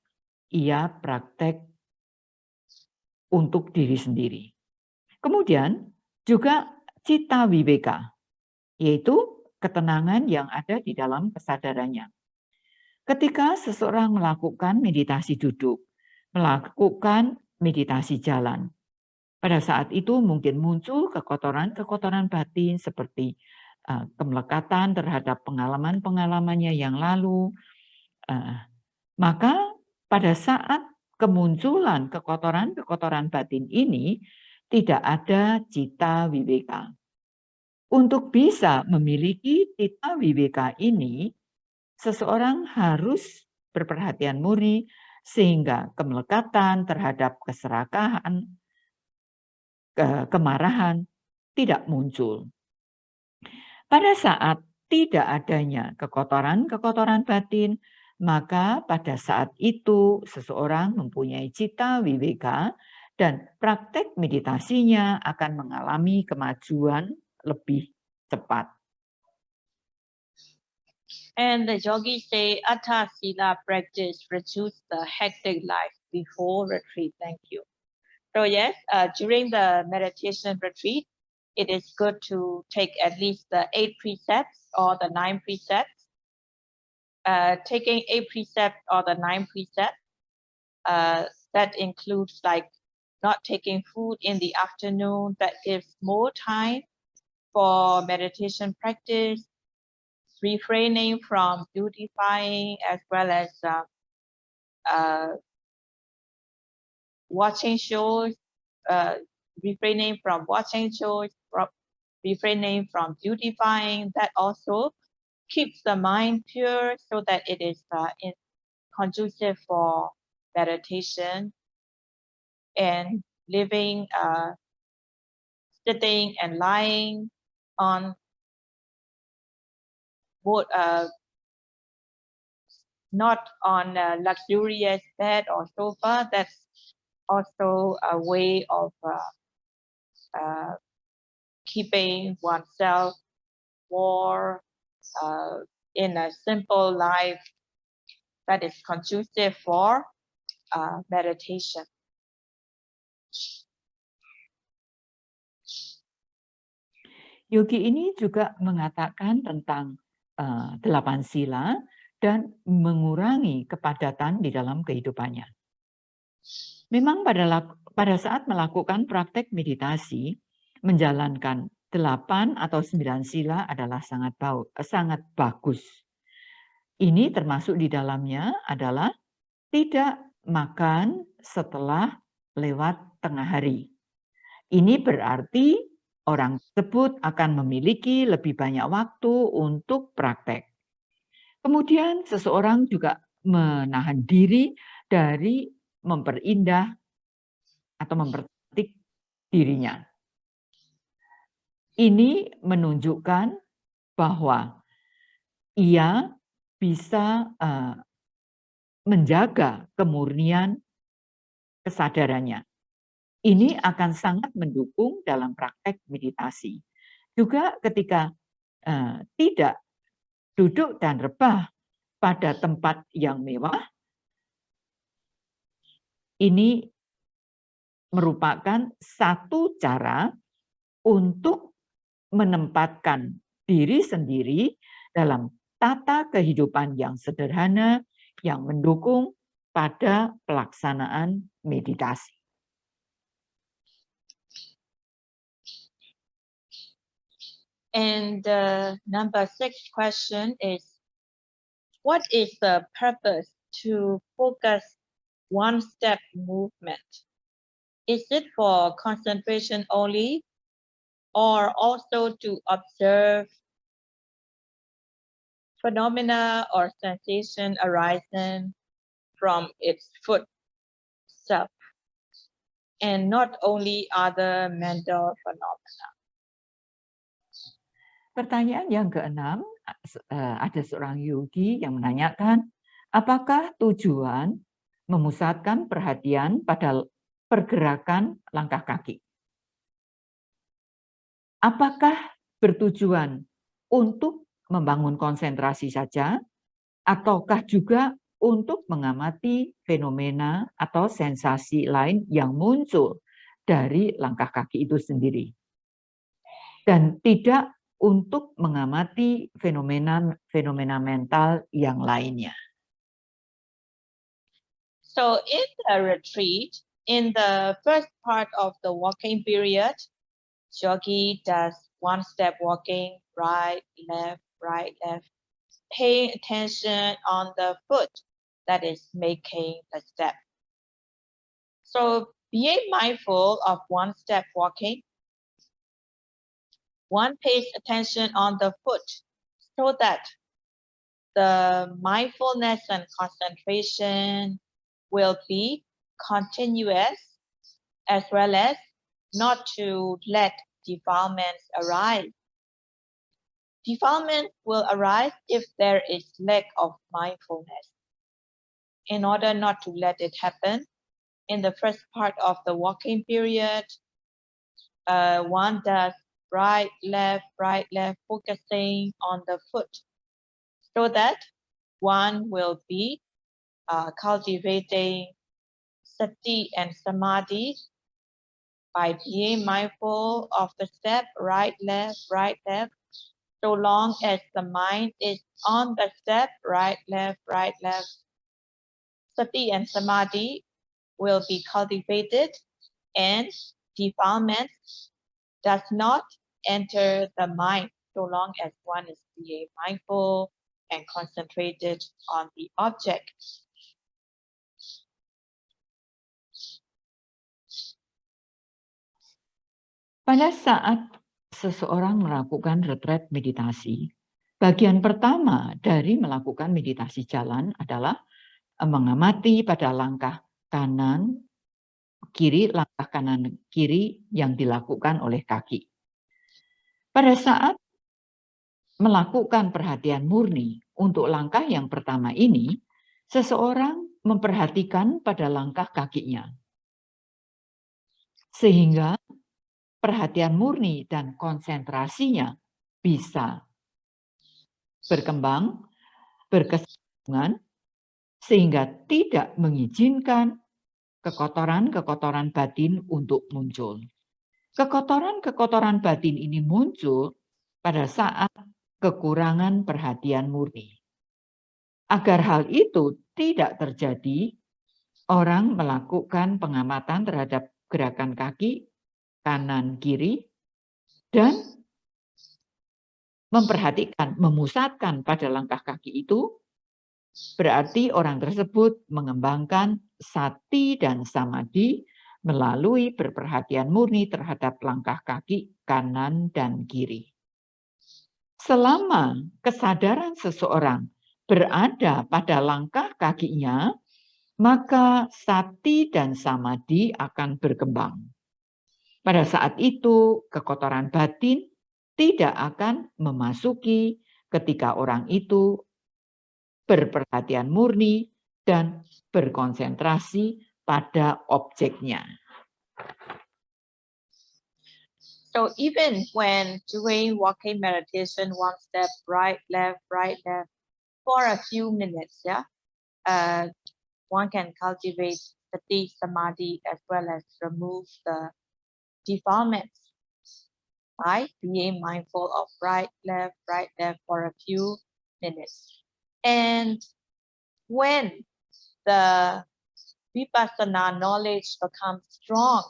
ia praktek untuk diri sendiri. Kemudian juga Citta Viveka, yaitu ketenangan yang ada di dalam kesadarannya. Ketika seseorang melakukan meditasi duduk, melakukan meditasi jalan, pada saat itu mungkin muncul kekotoran-kekotoran batin seperti kemelekatan terhadap pengalaman-pengalamannya yang lalu. Maka pada saat kemunculan kekotoran-kekotoran batin ini, tidak ada Citta Viveka. Untuk bisa memiliki Citta Viveka ini, seseorang harus berperhatian murni sehingga kemelekatan terhadap keserakahan, kemarahan tidak muncul. Pada saat tidak adanya kekotoran-kekotoran batin, maka pada saat itu seseorang mempunyai cita viveka dan praktek meditasinya akan mengalami kemajuan lebih cepat. And the yogis say Atha Sila practice reduce the hectic life before retreat. Thank you. So yes, during the meditation retreat, it is good to take at least the 8 precepts or the 9 precepts. Taking 8 precepts or the 9 precepts, that includes like not taking food in the afternoon. That gives more time for meditation practice, refraining from beautifying, as well as watching shows, refraining from watching shows, refraining from beautifying. That also keeps the mind pure so that it is conducive for meditation and living, sitting and lying on both, not on a luxurious bed or sofa. That's also a way of keeping oneself more in a simple life that is conducive for meditation. Yogi ini juga mengatakan tentang 8 sila dan mengurangi kepadatan di dalam kehidupannya. Memang pada saat melakukan praktek meditasi, menjalankan 8 atau 9 sila adalah sangat bagus. Ini termasuk di dalamnya adalah tidak makan setelah lewat tengah hari. Ini berarti orang tersebut akan memiliki lebih banyak waktu untuk praktek. Kemudian seseorang juga menahan diri dari memperindah atau mempercantik dirinya. Ini menunjukkan bahwa ia bisa menjaga kemurnian kesadarannya. Ini akan sangat mendukung dalam praktek meditasi. Juga ketika tidak duduk dan rebah pada tempat yang mewah, ini merupakan satu cara untuk menempatkan diri sendiri dalam tata kehidupan yang sederhana yang mendukung pada pelaksanaan meditasi. And the number 6 question is, what is the purpose to focus one step movement? Is it for concentration only, or also to observe phenomena or sensation arising from its foot itself, and not only other mental phenomena? Pertanyaan yang keenam, ada seorang yogi yang menanyakan, apakah tujuan memusatkan perhatian pada pergerakan langkah kaki? Apakah bertujuan untuk membangun konsentrasi saja, ataukah juga untuk mengamati fenomena atau sensasi lain yang muncul dari langkah kaki itu sendiri? Dan tidak untuk mengamati fenomena mental yang lainnya. So in the retreat, in the first part of the walking period, yogi does one step walking, right, left, paying attention on the foot that is making the step. So being mindful of one step walking, one pays attention on the foot so that the mindfulness and concentration will be continuous, as well as not to let defilements arise. Defilement will arise if there is lack of mindfulness. In order not to let it happen, in the first part of the walking period, one does right, left, focusing on the foot, so that one will be cultivating sati and samadhi by being mindful of the step, right, left, so long as the mind is on the step, right, left, sati and samadhi will be cultivated, and defilement does not enter the mind so long as one is being mindful and concentrated on the object. Pada saat seseorang melakukan retret meditasi, bagian pertama dari melakukan meditasi jalan adalah mengamati pada langkah kanan, kiri yang dilakukan oleh kaki. Pada saat melakukan perhatian murni untuk langkah yang pertama ini, seseorang memperhatikan pada langkah kakinya. Sehingga perhatian murni dan konsentrasinya bisa berkembang, berkesinambungan, sehingga tidak mengizinkan kekotoran-kekotoran batin untuk muncul. Kekotoran-kekotoran batin ini muncul pada saat kekurangan perhatian murni. Agar hal itu tidak terjadi, orang melakukan pengamatan terhadap gerakan kaki kanan kiri dan memperhatikan, memusatkan pada langkah kaki itu, berarti orang tersebut mengembangkan sati dan samadhi melalui berperhatian murni terhadap langkah kaki kanan dan kiri. Selama kesadaran seseorang berada pada langkah kakinya, maka sati dan samadhi akan berkembang. Pada saat itu, kekotoran batin tidak akan memasuki ketika orang itu berperhatian murni dan berkonsentrasi pada objeknya. So even when doing walking meditation, one step right, left, for a few minutes, one can cultivate sati, samadhi, as well as remove the defilements by being mindful of right, left for a few minutes. And when the vipassana knowledge becomes strong,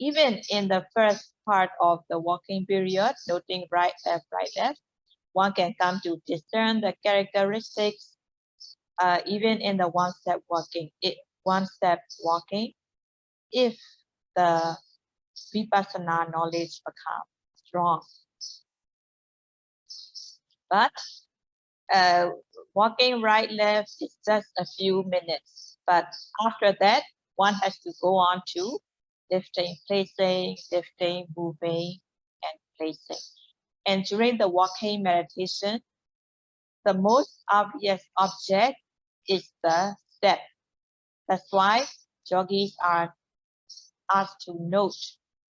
even in the first part of the walking period, noting right, left, one can come to discern the characteristics, even in the one-step walking, if the vipassana knowledge becomes strong. But walking right, left is just a few minutes. But after that, one has to go on to lifting, placing, moving, and placing. And during the walking meditation, the most obvious object is the step. That's why yogis are asked to note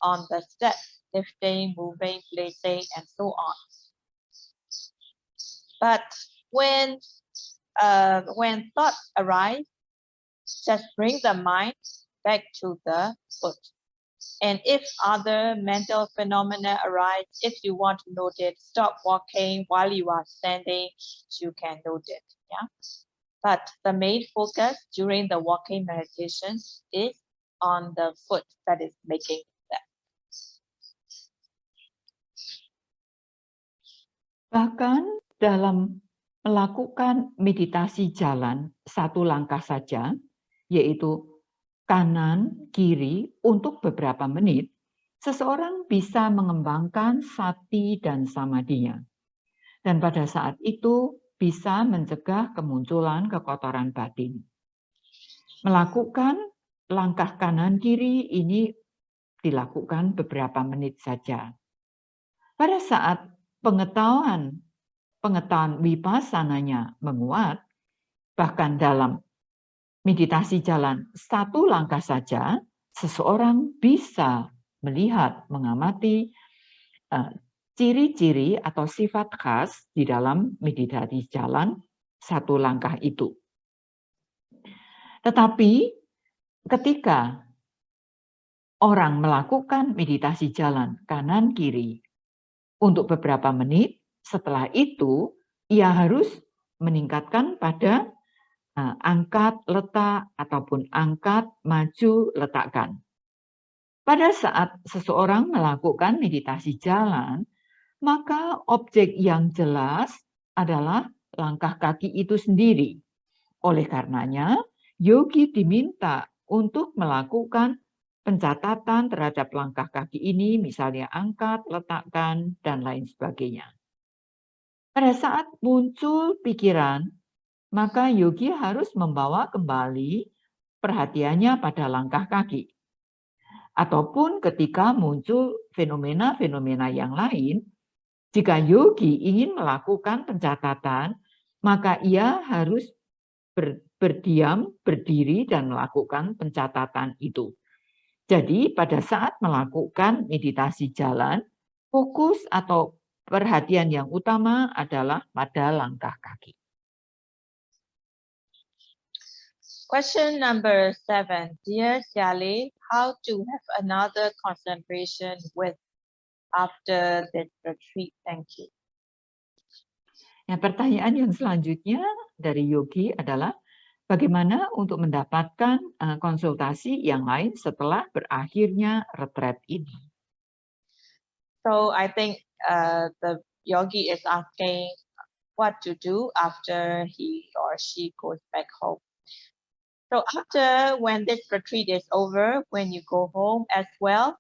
on the step, lifting, moving, placing, and so on. But when thoughts arise, just bring the mind back to the foot. And if other mental phenomena arise, if you want to note it, stop walking while you are standing, you can note it. Yeah. But the main focus during the walking meditation is on the foot that is making that. Bahkan dalam melakukan meditasi jalan satu langkah saja, yaitu kanan, kiri, untuk beberapa menit, seseorang bisa mengembangkan sati dan samadhinya. Dan pada saat itu bisa mencegah kemunculan kekotoran batin. Melakukan langkah kanan kiri ini dilakukan beberapa menit saja. Pada saat pengetahuan wipassananya menguat, bahkan dalam meditasi jalan satu langkah saja, seseorang bisa melihat, mengamati ciri-ciri atau sifat khas di dalam meditasi jalan satu langkah itu. Tetapi ketika orang melakukan meditasi jalan kanan kiri untuk beberapa menit, setelah itu ia harus meningkatkan pada angkat, letak, ataupun angkat, maju, letakkan. Pada saat seseorang melakukan meditasi jalan, maka objek yang jelas adalah langkah kaki itu sendiri. Oleh karenanya, yogi diminta untuk melakukan pencatatan terhadap langkah kaki ini, misalnya angkat, letakkan, dan lain sebagainya. Pada saat muncul pikiran, maka yogi harus membawa kembali perhatiannya pada langkah kaki. Ataupun ketika muncul fenomena-fenomena yang lain, jika yogi ingin melakukan pencatatan, maka ia harus berdiam, berdiri, dan melakukan pencatatan itu. Jadi pada saat melakukan meditasi jalan, fokus atau perhatian yang utama adalah pada langkah kaki. Question number 7. Dear Xiali, how to have another concentration with after this retreat? Thank you. Ya, pertanyaan yang selanjutnya dari Yogi adalah bagaimana untuk mendapatkan konsultasi yang lain setelah berakhirnya retret ini? So I think the yogi is asking what to do after he or she goes back home. So after when this retreat is over, when you go home as well,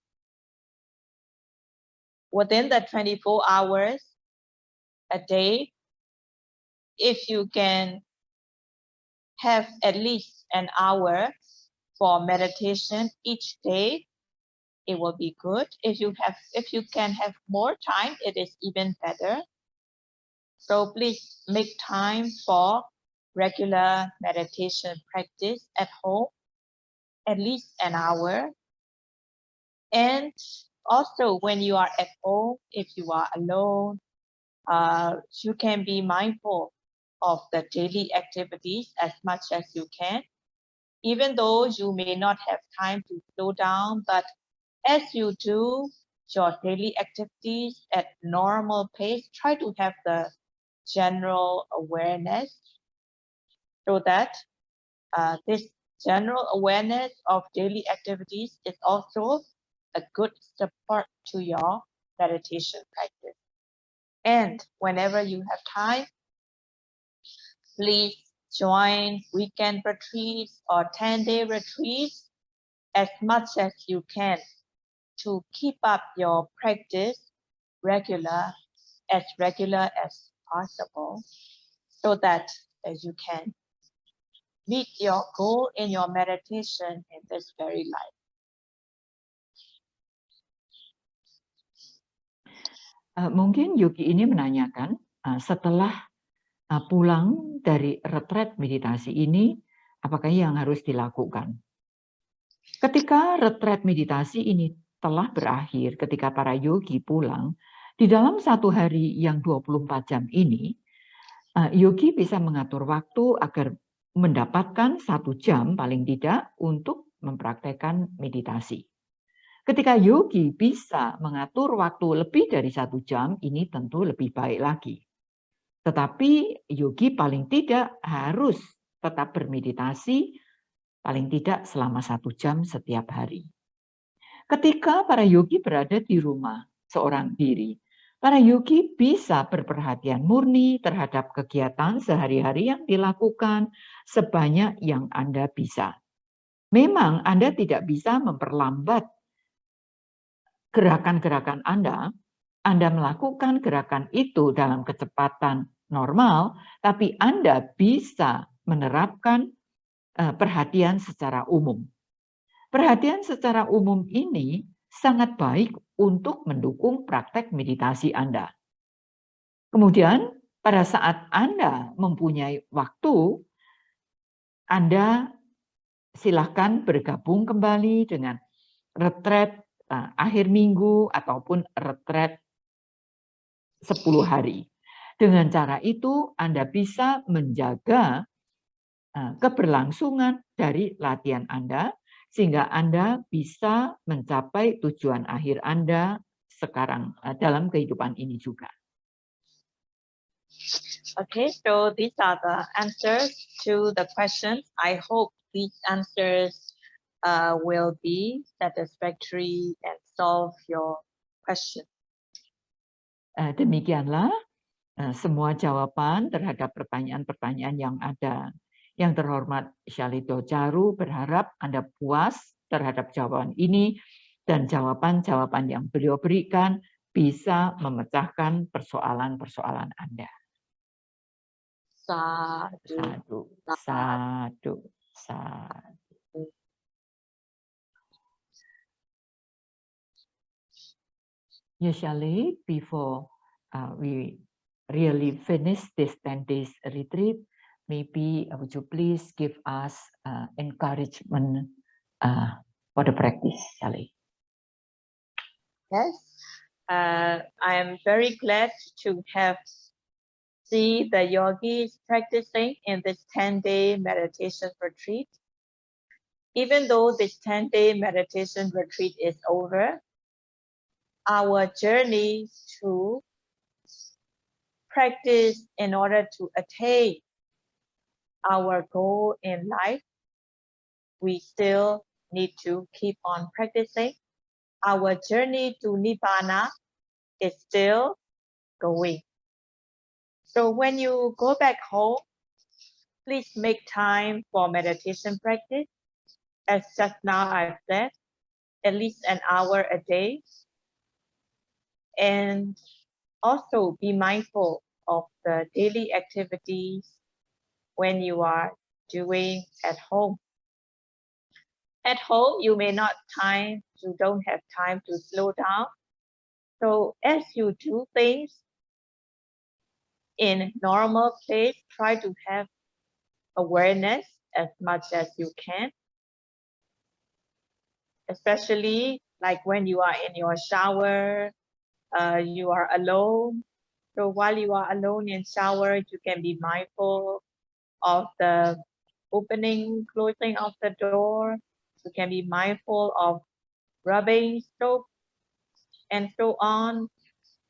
within the 24 hours a day, if you can have at least an hour for meditation each day, it will be good. If you can have more time, it is even better. So please make time for regular meditation practice at home, at least an hour. And also when you are at home, if you are alone, you can be mindful of the daily activities as much as you can. Even though you may not have time to slow down, but as you do your daily activities at normal pace, try to have the general awareness so that this general awareness of daily activities is also a good support to your meditation practice. And whenever you have time, please join weekend retreats or 10-day retreats as much as you can to keep up your practice regular as possible, so that you can meet your goal in your meditation in this very life. Mungkin Yogi ini menanyakan setelah pulang dari retret meditasi ini, apakah yang harus dilakukan? Ketika retret meditasi ini telah berakhir, ketika para yogi pulang, di dalam satu hari yang 24 jam ini, yogi bisa mengatur waktu agar mendapatkan 1 jam paling tidak untuk mempraktekkan meditasi. Ketika yogi bisa mengatur waktu lebih dari 1 jam, ini tentu lebih baik lagi. Tetapi yogi paling tidak harus tetap bermeditasi paling tidak selama 1 jam setiap hari. Ketika para yogi berada di rumah seorang diri, para yogi bisa berperhatian murni terhadap kegiatan sehari-hari yang dilakukan sebanyak yang Anda bisa. Memang Anda tidak bisa memperlambat gerakan-gerakan Anda melakukan gerakan itu dalam kecepatan normal, tapi Anda bisa menerapkan perhatian secara umum. Perhatian secara umum ini sangat baik untuk mendukung praktek meditasi Anda. Kemudian, pada saat Anda mempunyai waktu, Anda silakan bergabung kembali dengan retret akhir minggu ataupun retret 10 hari. Dengan cara itu, Anda bisa menjaga keberlangsungan dari latihan Anda, sehingga Anda bisa mencapai tujuan akhir Anda sekarang dalam kehidupan ini juga. Okay, so these are the answers to the questions. I hope these answers will be satisfactory and solve your question. Demikianlah semua jawaban terhadap pertanyaan-pertanyaan yang ada. Yang terhormat Shalito Charu berharap Anda puas terhadap jawaban ini dan jawaban-jawaban yang beliau berikan bisa memecahkan persoalan-persoalan Anda. Sadhu. Sadhu. Sadhu. Usually, before we really finish this 10 days retreat, maybe would you please give us encouragement for the practice, Sally? Yes, I am very glad to have see the yogis practicing in this 10-day meditation retreat. Even though this 10-day meditation retreat is over, our journey to practice in order to attain our goal in life, we still need to keep on practicing. Our journey to Nibbana is still going. So when you go back home, please make time for meditation practice. As just now I've said, at least an hour a day. And also be mindful of the daily activities when you are doing at home. At home, you may not you don't have time to slow down. So as you do things in normal place, try to have awareness as much as you can. Especially like when you are in your shower, you are alone. So while you are alone in shower, you can be mindful of the opening, closing of the door. You can be mindful of rubbing soap and so on,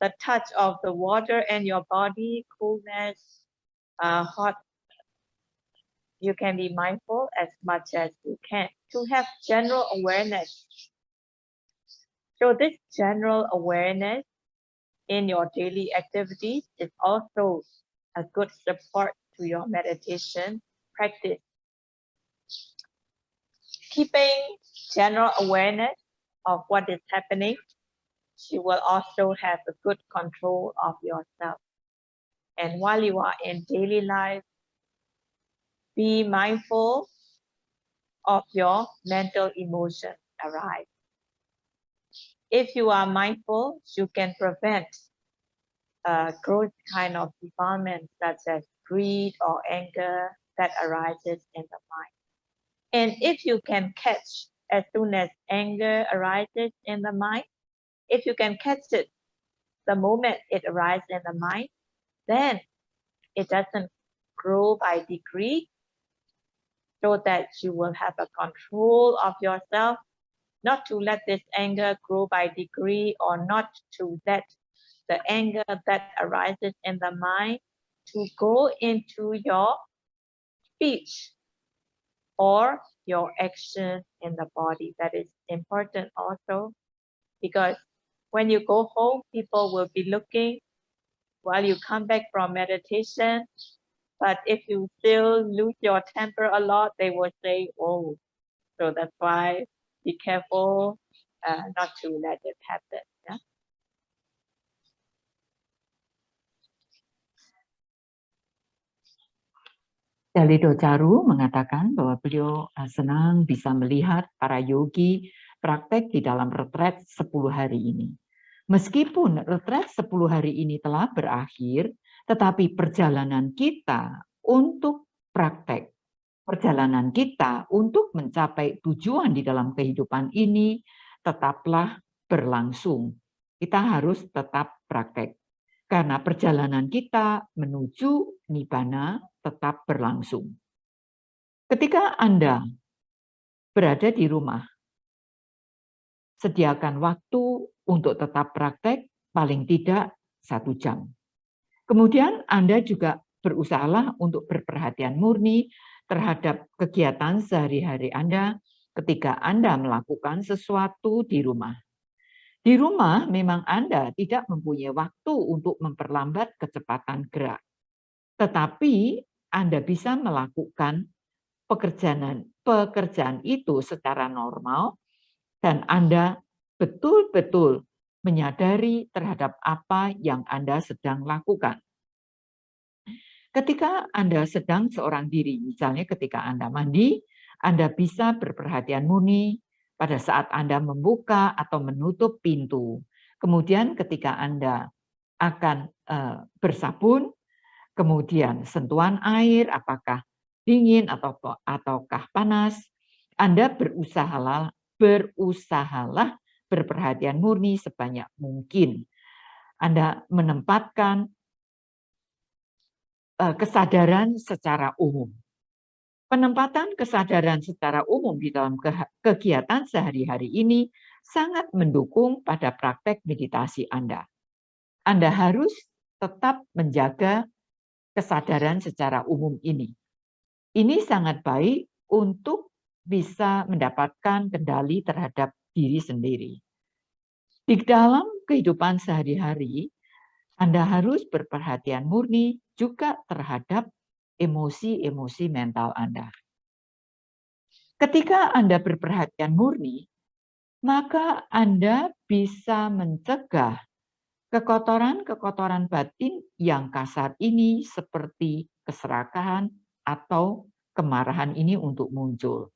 the touch of the water and your body, coolness, hot. You can be mindful as much as you can to have general awareness. So this general awareness in your daily activities is also a good support to your meditation practice. Keeping general awareness of what is happening, you will also have a good control of yourself. And while you are in daily life, be mindful of your mental emotions arise. If you are mindful, you can prevent growth kind of defilement such as greed or anger that arises in the mind. And if you can catch as soon as anger arises in the mind, if you can catch it the moment it arises in the mind, then it doesn't grow by degree, so that you will have a control of yourself, not to let this anger grow by degree, or not to let the anger that arises in the mind to go into your speech or your action in the body. That is important also, because when you go home, people will be looking while you come back from meditation. But if you still lose your temper a lot, they will say, oh, so that's why be careful not to let it happen. Yeah? Shalito Charu mengatakan bahwa beliau senang bisa melihat para yogi praktek di dalam retret 10 hari ini. Meskipun retret 10 hari ini telah berakhir, tetapi perjalanan kita untuk praktek, perjalanan kita untuk mencapai tujuan di dalam kehidupan ini tetaplah berlangsung. Kita harus tetap praktek. Karena perjalanan kita menuju Nibbana tetap berlangsung. Ketika Anda berada di rumah, sediakan waktu untuk tetap praktek paling tidak 1 jam. Kemudian Anda juga berusahalah untuk berperhatian murni terhadap kegiatan sehari-hari Anda ketika Anda melakukan sesuatu di rumah. Di rumah memang Anda tidak mempunyai waktu untuk memperlambat kecepatan gerak. Tetapi Anda bisa melakukan pekerjaan itu secara normal dan Anda betul-betul menyadari terhadap apa yang Anda sedang lakukan. Ketika Anda sedang seorang diri, misalnya ketika Anda mandi, Anda bisa berperhatian murni pada saat Anda membuka atau menutup pintu. Kemudian ketika Anda akan bersabun, kemudian sentuhan air, apakah dingin ataukah panas, Anda berusahalah berperhatian murni sebanyak mungkin. Anda menempatkan kesadaran secara umum. Penempatan kesadaran secara umum di dalam kegiatan sehari-hari ini sangat mendukung pada praktek meditasi Anda. Anda harus tetap menjaga kesadaran secara umum ini. Ini sangat baik untuk bisa mendapatkan kendali terhadap diri sendiri. Di dalam kehidupan sehari-hari, Anda harus berperhatian murni juga terhadap emosi-emosi mental Anda. Ketika Anda berperhatian murni, maka Anda bisa mencegah kekotoran-kekotoran batin yang kasar ini seperti keserakahan atau kemarahan ini untuk muncul.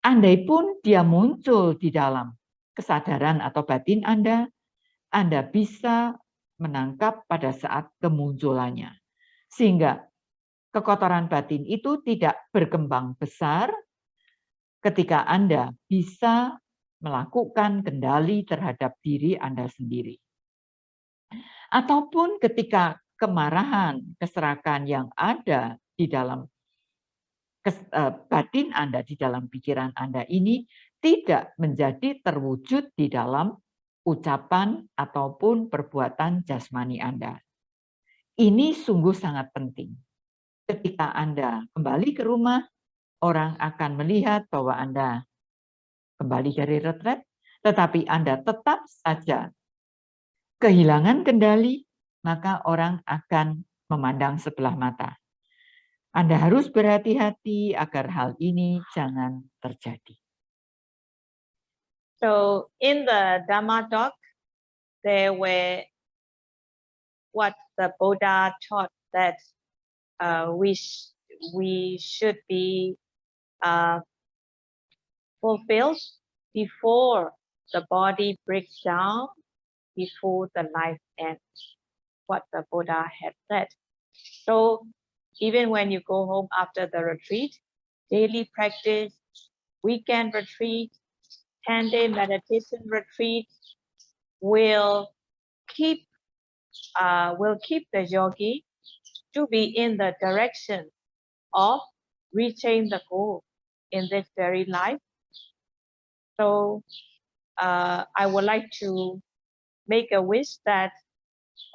Andaipun dia muncul di dalam kesadaran atau batin Anda bisa menangkap pada saat kemunculannya. Sehingga kekotoran batin itu tidak berkembang besar ketika Anda bisa melakukan kendali terhadap diri Anda sendiri. Ataupun ketika kemarahan, keserakahan yang ada di dalam batin Anda, di dalam pikiran Anda ini tidak menjadi terwujud di dalam ucapan ataupun perbuatan jasmani Anda. Ini sungguh sangat penting. Ketika Anda kembali ke rumah, orang akan melihat bahwa Anda kembali dari retret, tetapi Anda tetap saja kehilangan kendali, maka orang akan memandang sebelah mata. Anda harus berhati-hati agar hal ini jangan terjadi. So in the Dhamma talk, there were what the Buddha taught that we should be fulfilled before the body breaks down, before the life ends. What the Buddha had said. So even when you go home after the retreat, daily practice, weekend retreat, 10-day meditation retreat will keep the yogi to be in the direction of reaching the goal in this very life. So I would like to make a wish that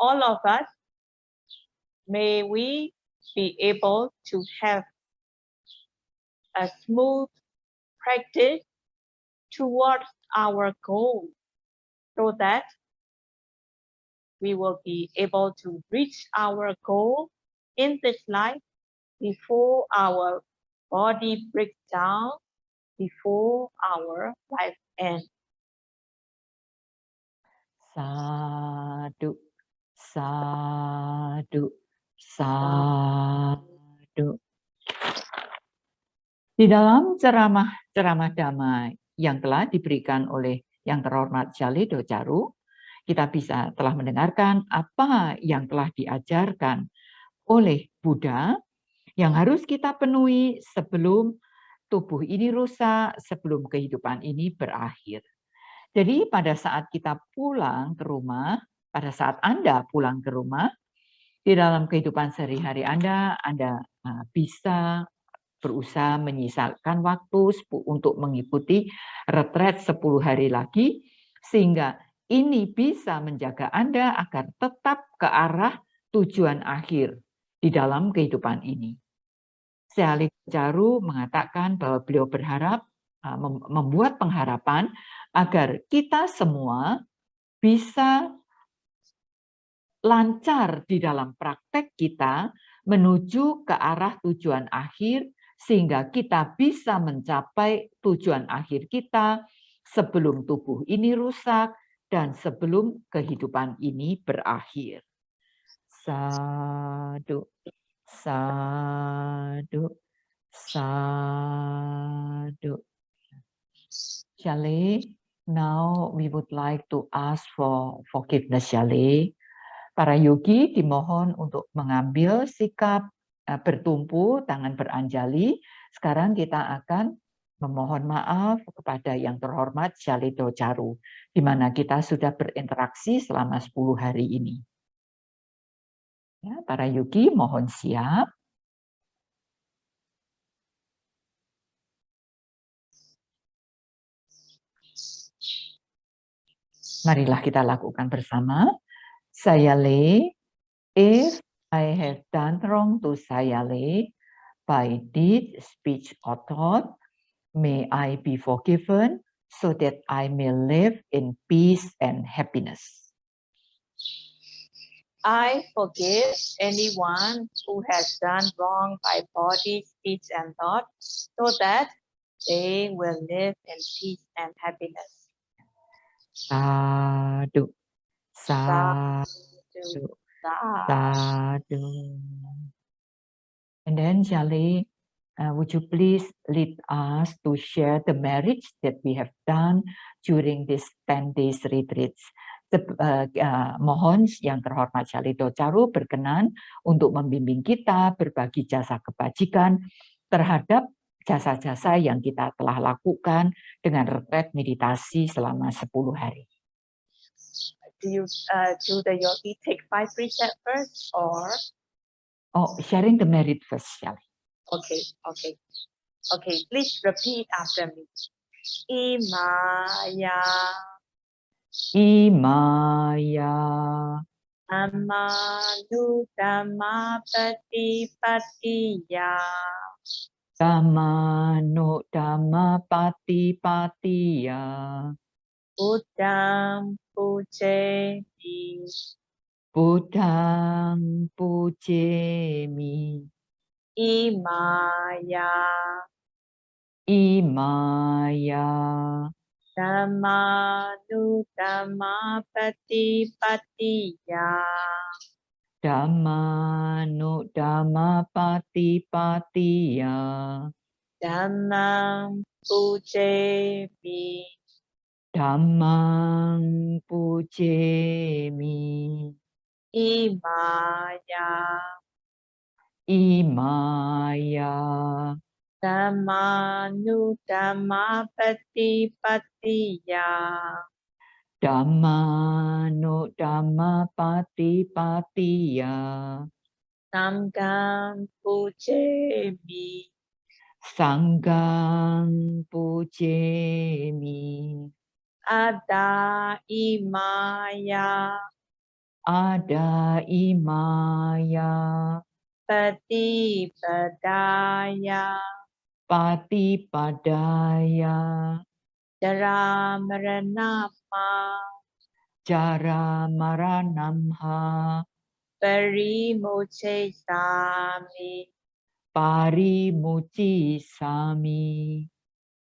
all of us, may we be able to have a smooth practice towards our goal, so that we will be able to reach our goal in this life before our body breaks down, before our life ends. Sadhu, sadhu, sadhu. Di dalam ceramah-ceramah damai yang telah diberikan oleh Yang Terhormat Syalih Docaru. Kita telah mendengarkan apa yang telah diajarkan oleh Buddha yang harus kita penuhi sebelum tubuh ini rusak, sebelum kehidupan ini berakhir. Jadi pada saat kita pulang ke rumah, pada saat Anda pulang ke rumah, di dalam kehidupan sehari-hari Anda bisa berusaha menyisakan waktu untuk mengikuti retret 10 hari lagi, sehingga ini bisa menjaga Anda agar tetap ke arah tujuan akhir di dalam kehidupan ini. Syalih Docaru mengatakan bahwa beliau berharap, membuat pengharapan agar kita semua bisa lancar di dalam praktek kita menuju ke arah tujuan akhir, sehingga kita bisa mencapai tujuan akhir kita sebelum tubuh ini rusak dan sebelum kehidupan ini berakhir. Sadu, sadu, sadu. Syalih, now we would like to ask for forgiveness, Syalih. Para yogi dimohon untuk mengambil sikap bertumpu, tangan beranjali. Sekarang kita akan memohon maaf kepada Yang Terhormat Syalih Docaru, di mana kita sudah berinteraksi selama 10 hari ini. Ya, para yogi mohon siap. Marilah kita lakukan bersama. Sayalih, if I have done wrong to Sayalih by deed, speech, or thought, may I be forgiven so that I may live in peace and happiness. I forgive anyone who has done wrong by body, speech, and thought, so that they will live in peace and happiness. Sadhu, sadhu, sadhu. And then, Syalih, would you please lead us to share the merits that we have done during this 10 days retreats? Mohon Yang Terhormat Syalih Docaru berkenan untuk membimbing kita berbagi jasa kebajikan terhadap jasa-jasa yang kita telah lakukan dengan retret meditasi selama 10 hari. Do the yogi take 5 precepts first, or? Oh, sharing the merit first, Syalih. Okay. Please repeat after me. Imaya. Imaya. Dhammanudhamapatipatiya. Dhammanudhamapatipatiya. Buddham pujemi. Buddhang pujemi. Imaya. Imaya. Dhammanudhamapatipatiya. Dhammanudhamapatipatiya. Dhammam pujemi. Dhammang pujemi. Imaya. Imaya. Dhammanudhamapatipatiya. Dhammanudhamapatipatiya. Sangham pujemi. Sanghang pujemi. Ada imaya. Ada imaya. Patipadaya. Patipadaya. Jara maranama. Jara maranamha. Parimoche sami. Parimuci sami.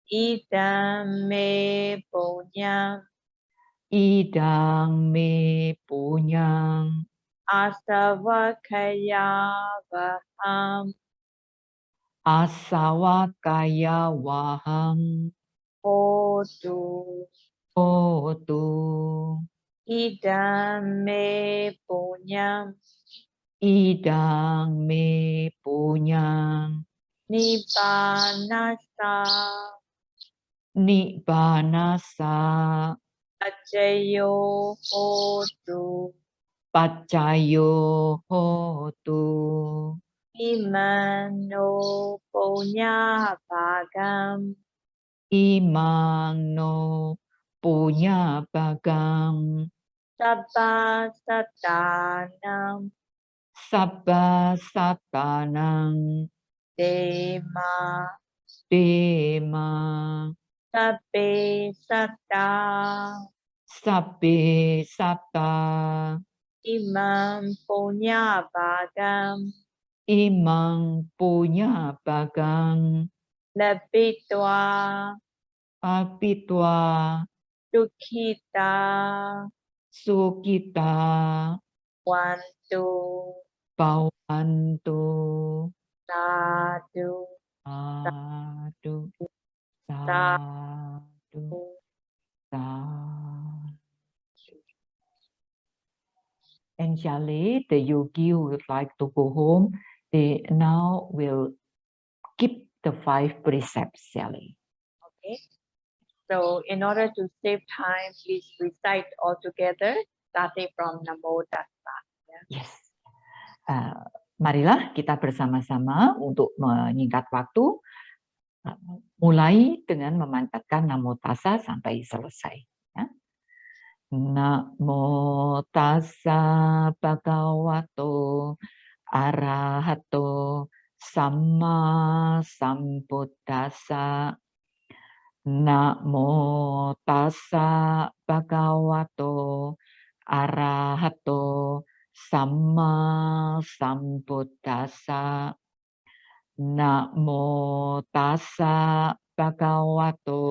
Idam me punyam. Idang me punyang. Asavakaya vaham. Asawakaya wahang. Hotu. Hotu. Idam me punyam. Idang me punyang. Nibbanasa. Nibbanasa. Ajayo hotu. Paccayo hotu. Imano punya bhagam. Imang no punya bagang. Sabba satanam. Sabba satanang. Dema. Dema. Sabbe satta. Sabbe satta. Imam punya bhagam. Imang punya bagang. Labitwa. Apitwa. Dukhita. Sukita. Wantu. Pawantu. Sadu. Sadu. Sadu. Sadu. Sadu. And Shali, the yogi who would like to go home, they now will keep the 5 precepts, Shali. Okay. So in order to save time, please recite all together, starting from Namo Tassa. Yes. Marilah kita bersama-sama untuk menyingkat waktu, mulai dengan memanjatkan Namo Tassa sampai selesai. Ya. Namo Tassa Bhagavato Arahato Samma Sambuddhassa. Namo Tassa Bhagavato Arahato Samma Sambuddhassa. Namo Tassa Bhagavato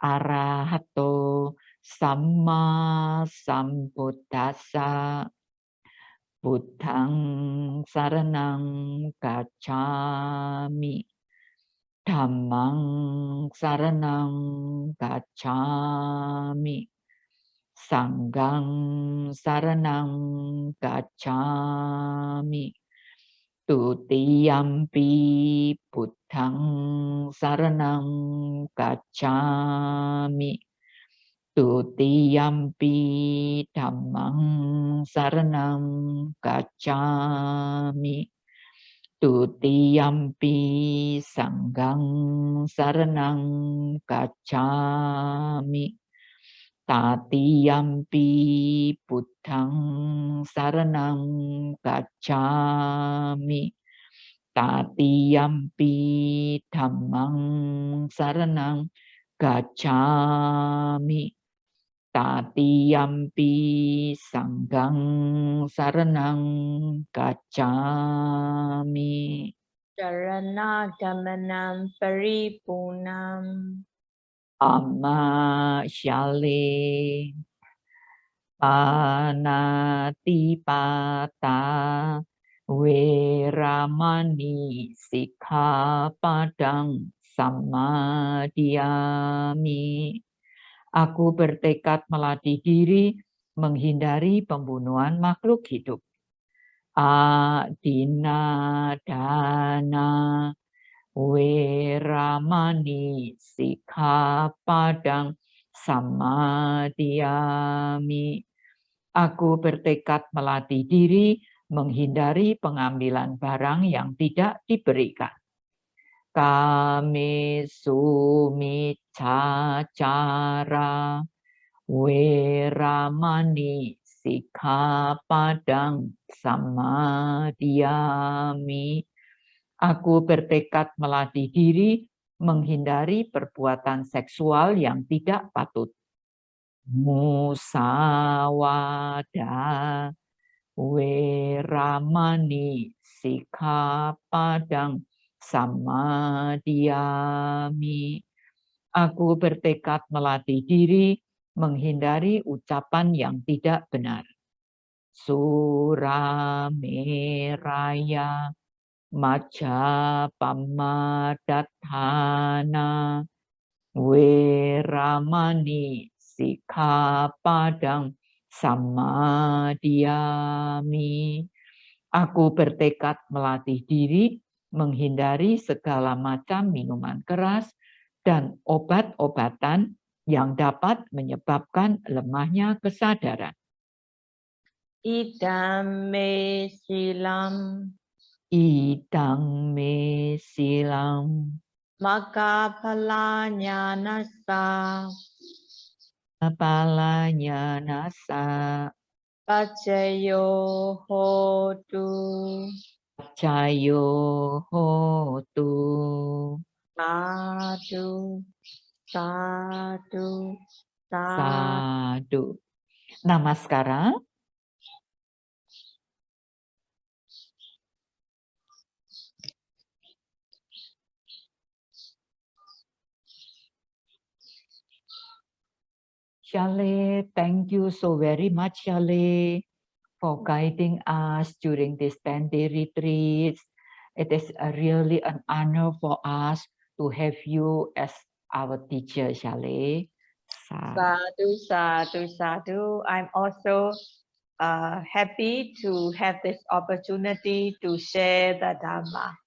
Arahato Samma Sambuddhassa. Buddhang saranang gacchami. Dhammang saranang gacchami. Sanghang saranang gacchami. Tutiyampi Buddhang saranang gacchami. Tutiyampi Dhammang saranang gacchami. Tutiyampi Sanghang saranang gacchami. Tatiyampi Buddhang saranang gacchami. Tatiyampi Dhammang saranang gacchami. Tatiyampi Sanghang saranang gacchami. Charana gamanam paripunam. Amma Shali. Panatipata Weramani Sikkhapadang Samadhiyami. Aku bertekad melatih diri menghindari pembunuhan makhluk hidup. Adina dana Weramani Sikkhapadang Samadhiyami. Aku bertekad melatih diri menghindari pengambilan barang yang tidak diberikan. Kami sumicacara Weramani Sikkhapadang Samadhiyami. Aku bertekad melatih diri menghindari perbuatan seksual yang tidak patut. Musawada Weramani Sikkhapadang Samadhiyami. Aku bertekad melatih diri menghindari ucapan yang tidak benar. Surameraya Majapamadathana Weramani Sikkhapadang Samadhiyami. Aku bertekad melatih diri menghindari segala macam minuman keras dan obat-obatan yang dapat menyebabkan lemahnya kesadaran. Idam me silam Idang me silam Magga palanya nasa palanya nasa Pacayo hotu cayo hotu. Sadu Sadu Sadu. Sadu. Namaskara. Shale, thank you so very much, Shale, for guiding us during this 10-day retreat. It is really an honor for us to have you as our teacher, Shale. Sadhu, sadhu, sadhu. I'm also happy to have this opportunity to share the Dhamma.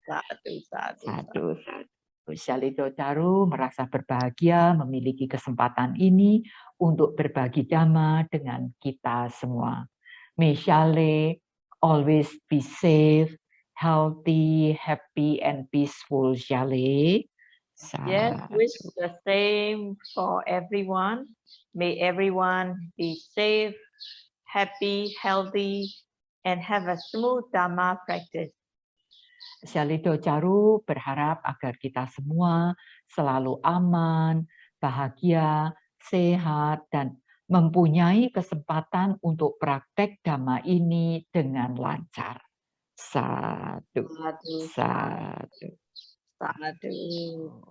Sadhu, sadhu, Sadu, sadu. Shalito Charu merasa berbahagia memiliki kesempatan ini untuk berbagi dhamma dengan kita semua. May Shale always be safe, healthy, happy, and peaceful, Shale. Yes, wish the same for everyone. May everyone be safe, happy, healthy, and have a smooth Dhamma practice. Shalito Charu berharap agar kita semua selalu aman, bahagia, sehat, dan mempunyai kesempatan untuk praktek Dhamma ini dengan lancar. Sadu, Sadhu, sadu. sadhu.